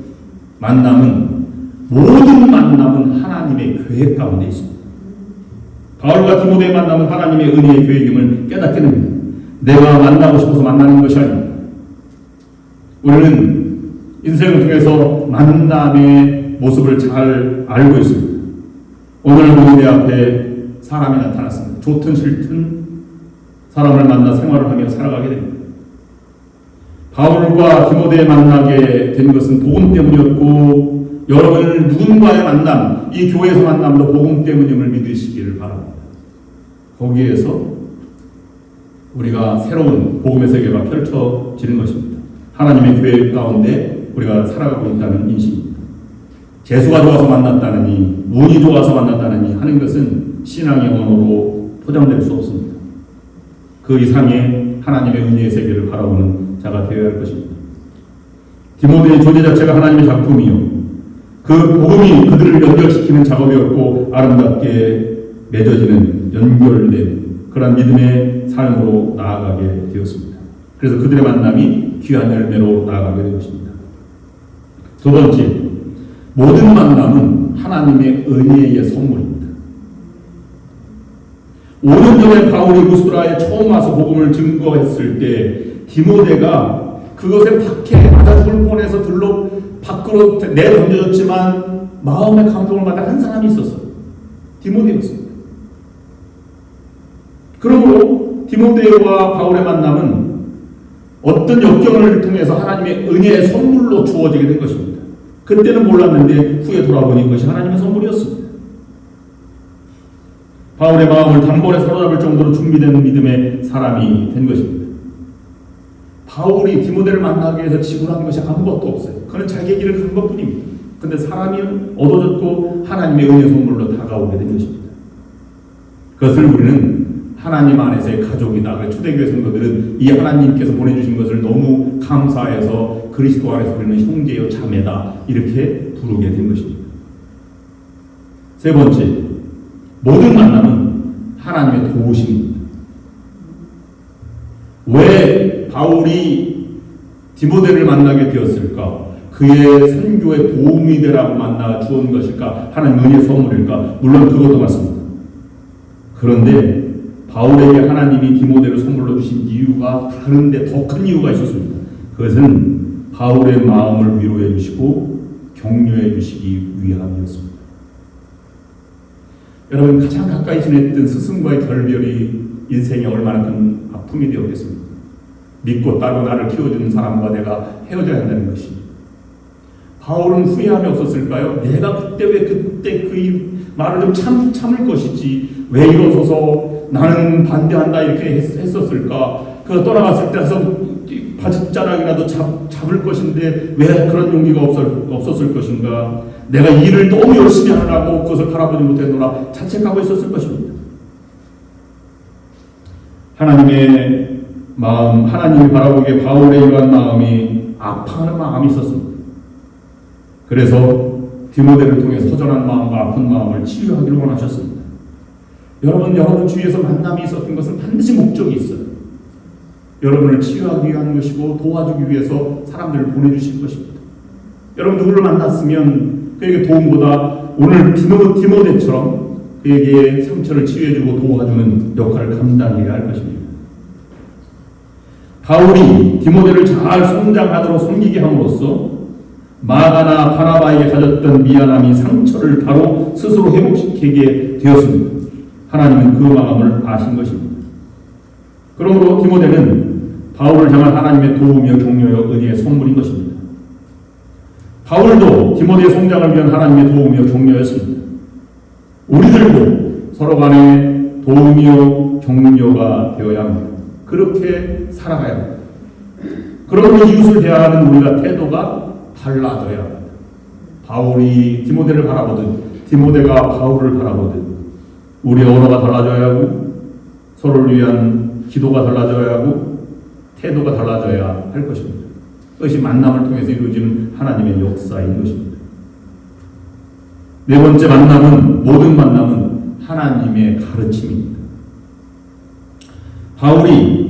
B: 모든 만남은 하나님의 계획 가운데 있습니다. 바울과 디모데의 만남은 하나님의 은혜의 계획임을 깨닫게 됩니다. 내가 만나고 싶어서 만나는 것이 아닙니다. 우리는 인생을 통해서 만남의 모습을 잘 알고 있습니다. 오늘 우리 앞에 사람이 나타났습니다. 좋든 싫든 사람을 만나 생활을 하며 살아가게 됩니다. 바울과 디모데 만나게 된 것은 복음 때문이었고 여러분은 누군가의 만남, 이 교회에서 만남도 복음 때문임을 믿으시기를 바랍니다. 거기에서 우리가 새로운 복음의 세계가 펼쳐지는 것입니다. 하나님의 계획 가운데 우리가 살아가고 있다는 인식입니다. 재수가 좋아서 만났다느니 운이 좋아서 만났다느니 하는 것은 신앙의 언어로 포장될 수 없습니다. 그 이상의 하나님의 은혜의 세계를 바라보는 자가 되어야 할 것입니다. 디모데의 존재 자체가 하나님의 작품이요, 그 복음이 그들을 연결시키는 작업이었고 아름답게 맺어지는 연결된 그런 믿음의 삶으로 나아가게 되었습니다. 그래서 그들의 만남이 귀한 열매로 나아가게 된 것입니다. 두 번째, 모든 만남은 하나님의 은혜의 선물입니다. 5년 전에 바울이 루스드라에 처음 와서 복음을 증거했을 때 디모데가 그것에 박해 맞아 죽을 뻔해서 들러 밖으로 내던져졌지만 마음의 감동을 받은 한 사람이 있었어요. 디모데였습니다. 그러므로 디모데와 바울의 만남은 어떤 역경을 통해서 하나님의 은혜의 선물로 주어지게 된 것입니다. 그때는 몰랐는데 후에 돌아보니 그것이 하나님의 선물이었습니다. 바울의 마음을 단번에 사로잡을 정도로 준비된 믿음의 사람이 된 것입니다. 바울이 디모데를 만나기 위해서 지불한 것이 아무것도 없어요. 그는 자기의 길을 간 것뿐입니다. 근데 사람이 얻어졌고 하나님의 은혜 선물로 다가오게 된 것입니다. 그것을 우리는 하나님 안에서의 가족이다. 초대교회 성도들은 이 하나님께서 보내주신 것을 너무 감사해서 그리스도 안에서 우리는 형제요 자매다 이렇게 부르게 된 것입니다. 세 번째, 모든 만남은 하나님의 도우심입니다. 왜 바울이 디모데를 만나게 되었을까? 그의 선교에 도움이 되라고 만나 주온 것일까? 하나님 은혜의 선물일까? 물론 그것도 맞습니다. 그런데 바울에게 하나님이 디모데를 선물로 주신 이유가 다른데 더 큰 이유가 있었습니다. 그것은 바울의 마음을 위로해 주시고 격려해 주시기 위함이었습니다. 여러분, 가장 가까이 지냈던 스승과의 결별이 인생에 얼마나 큰 아픔이 되었겠습니까? 믿고 따로 나를 키워주는 사람과 내가 헤어져야 한다는 것이. 바울은 후회함이 없었을까요? 내가 그때 왜 그때 그 말을 좀 참을 것이지 왜 이러소서 나는 반대한다 이렇게 했었을까? 그 떠나갔을 때 가서 바짓자락이라도 잡을 것인데 왜 그런 용기가 없었을 것인가? 내가 일을 너무 열심히 하느라고 그것을 바라보지 못했노라 자책하고 있었을 것입니다. 하나님의 마음, 하나님이 바라보기에 바울의 이러한 마음이 아파하는 마음이 있었습니다. 그래서 디모데를 통해 허전한 마음과 아픈 마음을 치유하기를 원하셨습니다. 여러분 주위에서 만남이 있었던 것은 반드시 목적이 있어요. 여러분을 치유하기 위한 것이고 도와주기 위해서 사람들을 보내주실 것입니다. 여러분 누구를 만났으면 그에게 도움보다 오늘 디모데처럼 그에게 상처를 치유해주고 도와주는 역할을 감당해야 할 것입니다. 바울이 디모데를 잘 성장하도록 섬기게 함으로써 마가나 바나바에게 가졌던 미안함이 상처를 바로 스스로 회복시키게 되었습니다. 하나님은 그 마음을 아신 것입니다. 그러므로 디모데는 바울을 향한 하나님의 도움이요 격려요 은혜의 선물인 것입니다. 바울도 디모데의 성장을 위한 하나님의 도움이요 격려였습니다. 우리들도 서로 간에 도움이요 격려가 되어야 합니다. 그렇게 살아가야 합니다. 그러므로 이웃을 대하는 우리가 태도가 달라져야 합니다. 바울이 디모데를 바라보듯 디모데가 바울을 바라보듯 우리의 언어가 달라져야 하고 서로를 위한 기도가 달라져야 하고 태도가 달라져야 할 것입니다. 그것이 만남을 통해서 이루어지는 하나님의 역사인 것입니다. 네 번째 만남은 모든 만남은 하나님의 가르침입니다. 바울이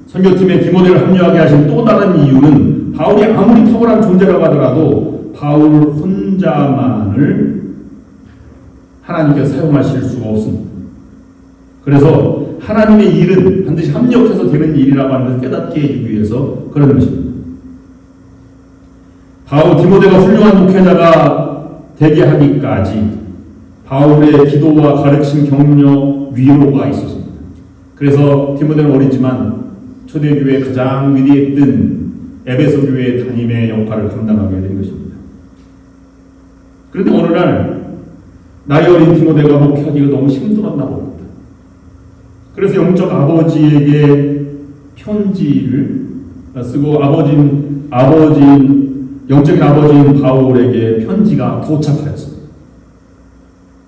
B: 선교팀에 디모데를 합류하게 하신 또 다른 이유는 바울이 아무리 탁월한 존재라고 하더라도 바울 혼자만을 하나님께서 사용하실 수가 없습니다. 그래서 하나님의 일은 반드시 합력해서 되는 일이라고 하는 것을 깨닫게 해주기 위해서 그런 것입니다. 바울 디모데가 훌륭한 목회자가 되게 하기까지 바울의 기도와 가르침, 격려, 위로가 있었습니다. 그래서 디모데는 어리지만 초대교회의 가장 위대했던 에베소 교회의 담임의 역할을 감당하게 된 것입니다. 그런데 어느 날 나이 어린 디모데가 목회하기가 너무 힘들었나 봅니다. 그래서 영적 아버지에게 편지를 쓰고 영적인 아버지인 바울에게 편지가 도착하였습니다.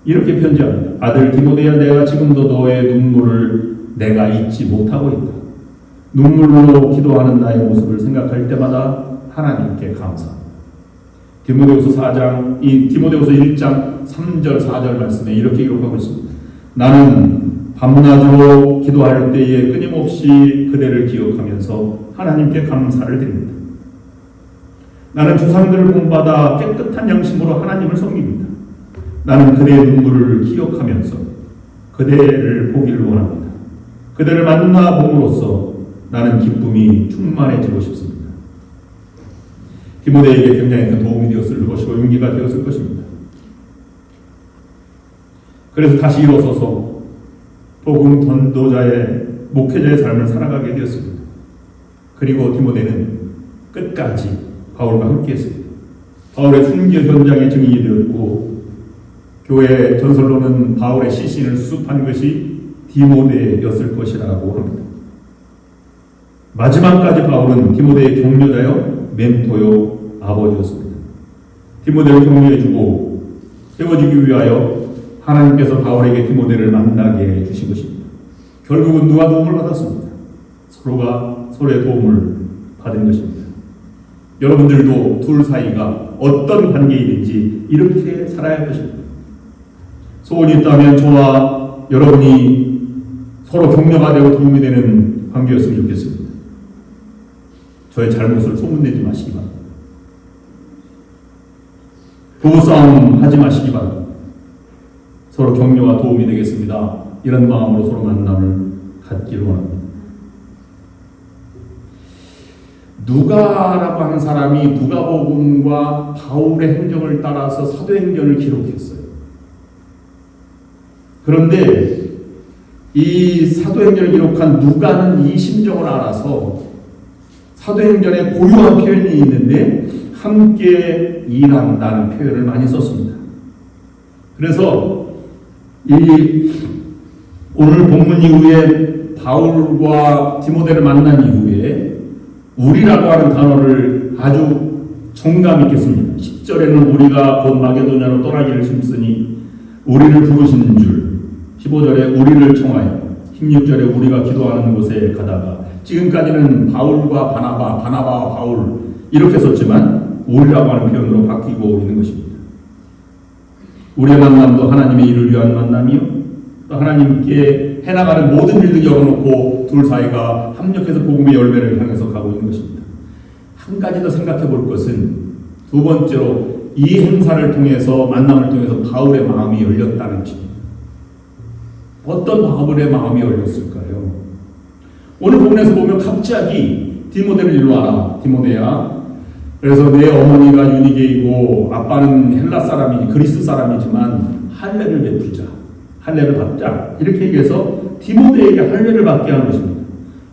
B: 이렇게 편지합니다. 아들 디모데야, 내가 지금도 너의 눈물을 내가 잊지 못하고 있다. 눈물로 기도하는 나의 모습을 생각할 때마다 하나님께 감사합니다. 디모데후서 1장 3절 4절 말씀에 이렇게 기록하고 있습니다. 나는 밤낮으로 기도할 때에 끊임없이 그대를 기억하면서 하나님께 감사를 드립니다. 나는 조상들을 본받아 깨끗한 양심으로 하나님을 섬깁니다. 나는 그대의 눈물을 기억하면서 그대를 보기를 원합니다. 그대를 만나 봄으로써 나는 기쁨이 충만해지고 싶습니다. 디모데에게 굉장히 큰 도움이 되었을 것이고 용기가 되었을 것입니다. 그래서 다시 일어서서 복음 전도자의 목회자의 삶을 살아가게 되었습니다. 그리고 디모데는 끝까지 바울과 함께했습니다. 바울의 순교 현장의 증인이 되었고 교회 전설로는 바울의 시신을 수습한 것이 디모데였을 것이라고 합니다. 마지막까지 바울은 디모데의 격려자요, 멘토요, 아버지였습니다. 디모데를 격려해주고 세워주기 위하여 하나님께서 바울에게 디모데를 만나게 해주신 것입니다. 결국은 누가 도움을 받았습니다. 서로가 서로의 도움을 받은 것입니다. 여러분들도 둘 사이가 어떤 관계이든지 이렇게 살아야 할 것입니다. 소원이 있다면 저와 여러분이 서로 격려가 되고 도움이 되는 관계였으면 좋겠습니다. 저의 잘못을 소문내지 마시기 바랍니다. 부부싸움 하지 마시기 바랍니다. 서로 격려와 도움이 되겠습니다. 이런 마음으로 서로 만남을 갖기를 원합니다. 누가라고 하는 사람이 누가복음과 바울의 행적을 따라서 사도행전을 기록했어요. 그런데 이 사도행전을 기록한 누가는 이 심정을 알아서 사도행전에 고유한 표현이 있는데 함께 일한다는 표현을 많이 썼습니다. 그래서 이 오늘 본문 이후에 바울과 디모데를 만난 이후에 우리라고 하는 단어를 아주 정감 있게 씁니다. 10절에는 우리가 곧 마게도냐로 떠나기를 힘쓰니 우리를 부르시는 줄, 15절에 우리를 청하여, 16절에 우리가 기도하는 곳에 가다가, 지금까지는 바울과 바나바와 바울 이렇게 썼지만 우리라고 하는 표현으로 바뀌고 있는 것입니다. 우리의 만남도 하나님의 일을 위한 만남이요, 또 하나님께 해나가는 모든 일들 열어놓고 둘 사이가 합력해서 복음의 열매를 향해서 가고 있는 것입니다. 한 가지 더 생각해 볼 것은 두 번째로 이 행사를 통해서 만남을 통해서 바울의 마음이 열렸다는 것입니다. 어떤 바울의 마음이 열렸을까요? 오늘 본문에서 보면 갑자기 디모데를 일로 와라. 디모데야. 그래서 내 어머니가 유니게이고 아빠는 헬라 사람이니 그리스 사람이지만 할례를 베풀자. 할례를 받자. 이렇게 얘기해서 디모데에게 할례를 받게 하는 것입니다.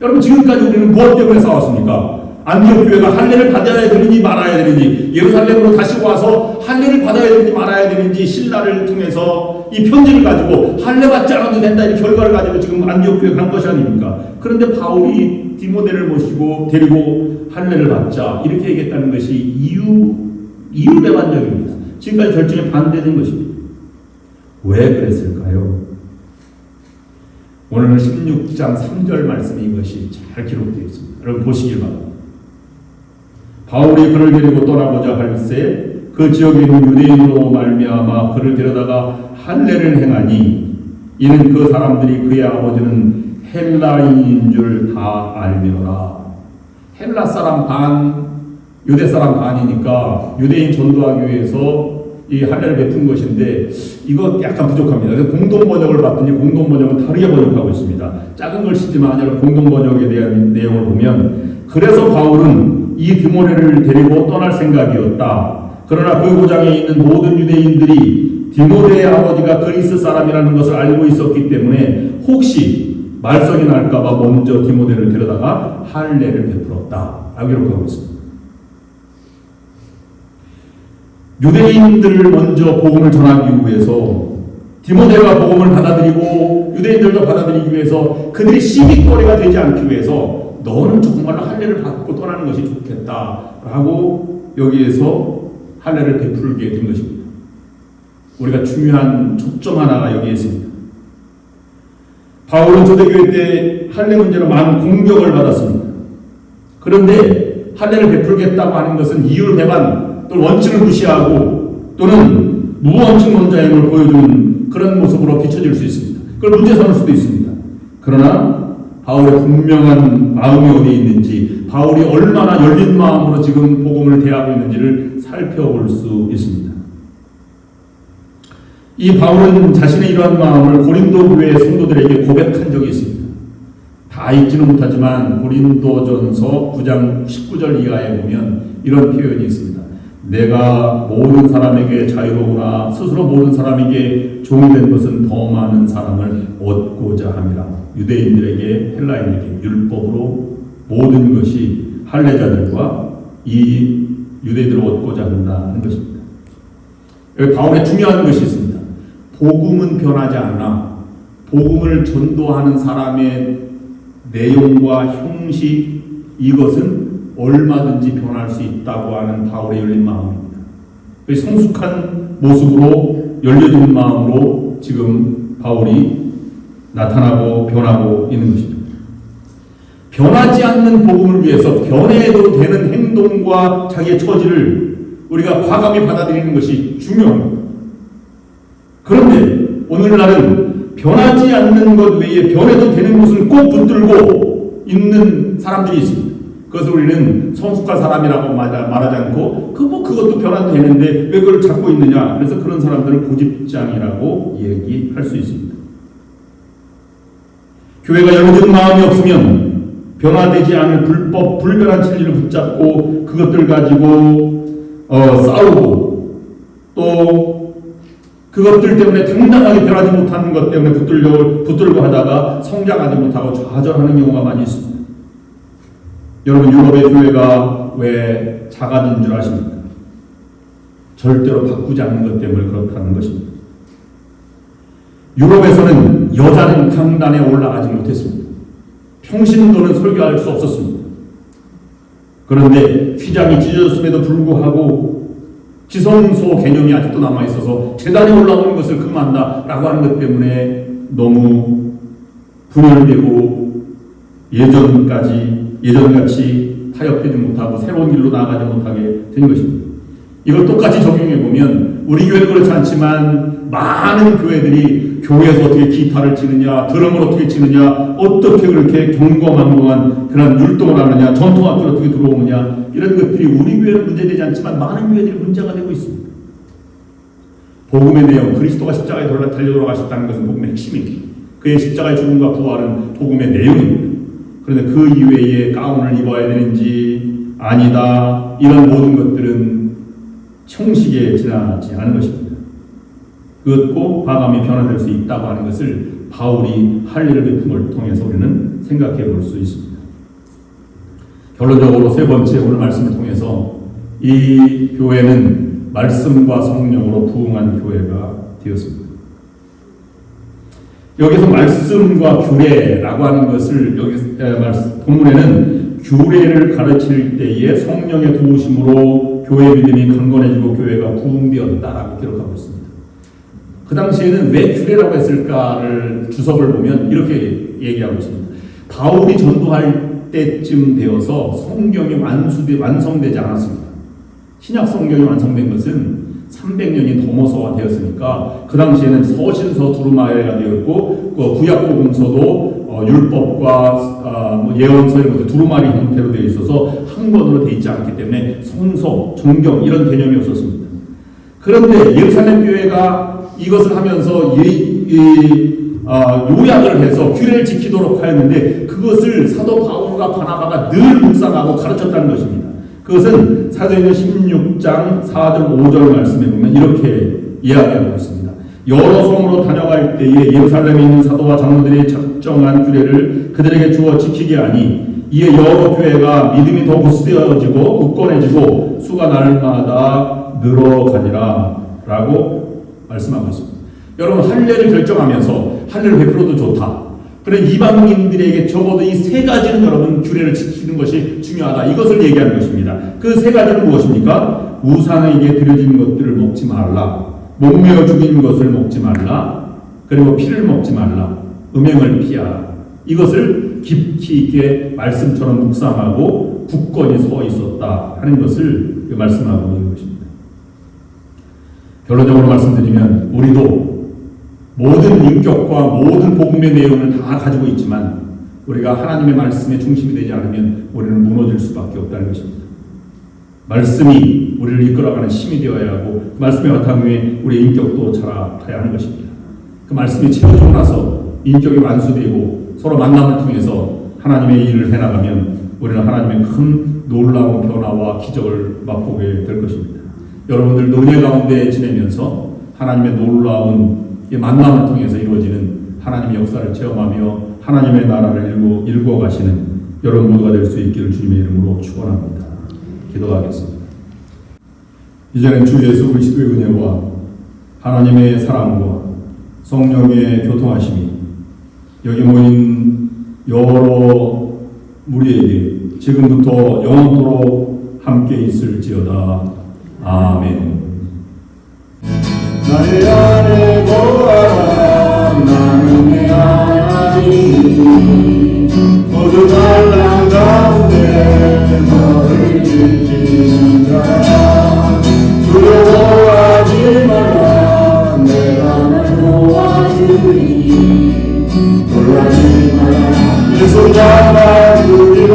B: 여러분 지금까지 우리는 무엇 때문에 싸웠습니까? 안디옥 교회가 할례를 받아야 되는지 말아야 되는지, 예루살렘으로 다시 와서 할례를 받아야 되는지 말아야 되는지 신라를 통해서 이 편지를 가지고 할례 받지 않아도 된다 이 결과를 가지고 지금 안디옥 교회에 간 것이 아닙니까? 그런데 바울이 디모데를 모시고 데리고 할례를 받자 이렇게 얘기했다는 것이 이유 배반적입니다. 지금까지 결정에 반대된 것입니다. 왜 그랬을까요? 오늘은 16장 3절 말씀이 이것이 잘 기록되어 있습니다. 여러분 보시길 바랍니다. 바울이 그를 데리고 떠나고자 할새 그 지역에 있는 유대인으로 말미암아 그를 데려다가 할례를 행하니 이는 그 사람들이 그의 아버지는 헬라인인 줄 다 알미노라. 헬라 사람 반, 유대 사람 반이니까 유대인 전도하기 위해서 이 할례를 베푼 것인데 이거 약간 부족합니다. 그래서 공동 번역을 봤더니 공동 번역은 다르게 번역하고 있습니다. 작은 글씨지만 여러분 공동 번역에 대한 내용을 보면 그래서 바울은 이 디모데를 데리고 떠날 생각이었다. 그러나 그 고장에 있는 모든 유대인들이 디모데의 아버지가 그리스 사람이라는 것을 알고 있었기 때문에 혹시 말썽이 날까봐 먼저 디모데를 데려다가 할례를 베풀었다. 라고 기록하고 있습니다. 유대인들을 먼저 복음을 전하기 위해서 디모데가 복음을 받아들이고 유대인들도 받아들이기 위해서 그들이 시기거리가 되지 않기 위해서 너는 정말로 할례를 받고 떠나는 것이 좋겠다라고 여기에서 할례를 베풀게 된 것입니다. 우리가 중요한 초점 하나가 여기에 있습니다. 바울은 초대교회 때 할례 문제로 많은 공격을 받았습니다. 그런데 할례를 베풀겠다고 하는 것은 이율 배반 또는 원칙을 무시하고 또는 무원칙론자임을 보여주는 그런 모습으로 비춰질 수 있습니다. 그걸 문제 삼을 수도 있습니다. 그러나 바울의 분명한 마음이 어디에 있는지, 바울이 얼마나 열린 마음으로 지금 복음을 대하고 있는지를 살펴볼 수 있습니다. 이 바울은 자신의 이러한 마음을 고린도 교회 성도들에게 고백한 적이 있습니다. 다 읽지는 못하지만 고린도전서 9장 19절 이하에 보면 이런 표현이 있습니다. 내가 모든 사람에게 자유로우나 스스로 모든 사람에게 종이 된 것은 더 많은 사람을 얻고자 함이라. 유대인들에게 헬라인에게 율법으로 모든 것이 할례자들과 이 유대인들을 얻고자 한다는 것입니다. 여기 바울의 중요한 것이 있습니다. 복음은 변하지 않나. 복음을 전도하는 사람의 내용과 형식, 이것은 얼마든지 변할 수 있다고 하는 바울의 열린 마음입니다. 성숙한 모습으로 열려진 마음으로 지금 바울이 나타나고 변하고 있는 것입니다. 변하지 않는 복음을 위해서 변해도 되는 행동과 자기의 처지를 우리가 과감히 받아들이는 것이 중요합니다. 그런데 오늘날은 변하지 않는 것 외에 변해도 되는 것을 꼭 붙들고 있는 사람들이 있습니다. 그것을 우리는 성숙한 사람이라고 말하지 않고 그것도 변화도 되는데 왜 그걸 잡고 있느냐. 그래서 그런 사람들을 고집장이라고 얘기할 수 있습니다. 교회가 열어진 마음이 없으면 변화되지 않을 불변한 진리를 붙잡고 그것들 가지고 싸우고 또 그것들 때문에 당당하게 변하지 못하는 것 때문에 붙들고 하다가 성장하지 못하고 좌절하는 경우가 많이 있습니다. 여러분, 유럽의 교회가 왜 작아진 줄 아십니까? 절대로 바꾸지 않는 것 때문에 그렇다는 것입니다. 유럽에서는 여자는 강단에 올라가지 못했습니다. 평신도는 설교할 수 없었습니다. 그런데 휘장이 찢어졌음에도 불구하고 지성소 개념이 아직도 남아있어서 재단에 올라오는 것을 금한다라고 하는 것 때문에 너무 분열되고 예전같이 타협되지 못하고 새로운 길로 나아가지 못하게 된 것입니다. 이걸 똑같이 적용해보면 우리 교회는 그렇지 않지만 많은 교회들이 교회에서 어떻게 기타를 치느냐, 드럼을 어떻게 치느냐, 어떻게 그렇게 경거망동한 그런 율동을 하느냐, 전통악기를 어떻게 들어오느냐, 이런 것들이 우리 교회는 문제되지 않지만 많은 교회들이 문제가 되고 있습니다. 복음의 내용, 그리스도가 십자가에 달려 돌아가셨다는 것은 복음의 핵심입니다. 그의 십자가의 죽음과 부활은 복음의 내용입니다. 그런데 그 이외에 가운을 입어야 되는지 아니다, 이런 모든 것들은 형식에 지나지 않은 것입니다. 그것 꼭 과감히 변화될 수 있다고 하는 것을 바울이 할례를 베품을 통해서 우리는 생각해 볼 수 있습니다. 결론적으로 세 번째 오늘 말씀을 통해서 이 교회는 말씀과 성령으로 부흥한 교회가 되었습니다. 여기서 말씀과 규례라고 하는 것을 여기 본문에는 규례를 가르칠 때에 성령의 도우심으로 교회 믿음이 강건해지고 교회가 부흥되었다라고 기록하고 있습니다. 그 당시에는 왜 규례라고 했을까를 주석을 보면 이렇게 얘기하고 있습니다. 바울이 전도할 때쯤 되어서 성경이 완성되지 않았습니다. 신약 성경이 완성된 것은 300년이 넘어서 되었으니까 그 당시에는 서신서 두루마리가 되었고 그 구약복음서도 율법과 예언서 이런 것들 두루마리 형태로 되어 있어서 한 권으로 되어 있지 않기 때문에 성서, 종경 이런 개념이 없었습니다. 그런데 예루살렘 교회가 이것을 하면서 요약을 해서 규례를 지키도록 하였는데 그것을 사도 바울과 바나바가 늘 묵상하고 가르쳤다는 것입니다. 그것은 사도행전 16장 4절 5절 말씀에 보면 이렇게 이야기하고 있습니다. 여러 성으로 다녀갈 때에 예루살렘에 있는 사도와 장로들이 작정한 규례를 그들에게 주어 지키게 하니 이에 여러 교회가 믿음이 더욱 굳세어지고 굳건해지고 수가 날마다 늘어가니라 라고 말씀하고 있습니다. 여러분, 할례를 결정하면서 할례를 베풀어도 좋다. 그런 이방인들에게 적어도 이 세 가지는 여러분 규례를 지키는 것이 중요하다. 이것을 얘기하는 것입니다. 그 세 가지는 무엇입니까? 우상에게 드려진 것들을 먹지 말라. 목매어 죽인 것을 먹지 말라. 그리고 피를 먹지 말라. 음행을 피하라. 이것을 깊이 있게 말씀처럼 묵상하고 굳건히 서 있었다 하는 것을 말씀하고 있는 것입니다. 결론적으로 말씀드리면 우리도 모든 인격과 모든 복음의 내용을 다 가지고 있지만 우리가 하나님의 말씀의 중심이 되지 않으면 우리는 무너질 수밖에 없다는 것입니다. 말씀이 우리를 이끌어가는 힘이 되어야 하고 그 말씀의 바탕 위에 우리의 인격도 자라야 하는 것입니다. 그 말씀이 채워지고 나서 인격이 완수되고 서로 만남을 통해서 하나님의 일을 해나가면 우리는 하나님의 큰 놀라운 변화와 기적을 맛보게 될 것입니다. 여러분들도 은혜 가운데 지내면서 하나님의 놀라운 만남을 통해서 이루어지는 하나님의 역사를 체험하며 하나님의 나라를 일구어 가시는 여러분 모두가 될 수 있기를 주님의 이름으로 축원합니다. 기도하겠습니다. 이제는 주 예수 그리스도의 은혜와 하나님의 사랑과 성령의 교통하심이 여기 모인 여러 무리에게 지금부터 영원토록 함께 있을지어다. 아멘.
A: 나의 안에 거하라 나는 내 하나님 모든 환난 가운데 너를 지키는가 두려워하지 마라 내가 널 도와주리 놀라지 마라 내 손 잡아주리라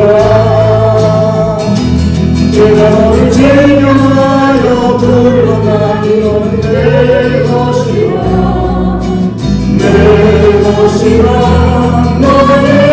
A: 내가 너를 제명하여 불러나니 내 것이라 내 것이라 너는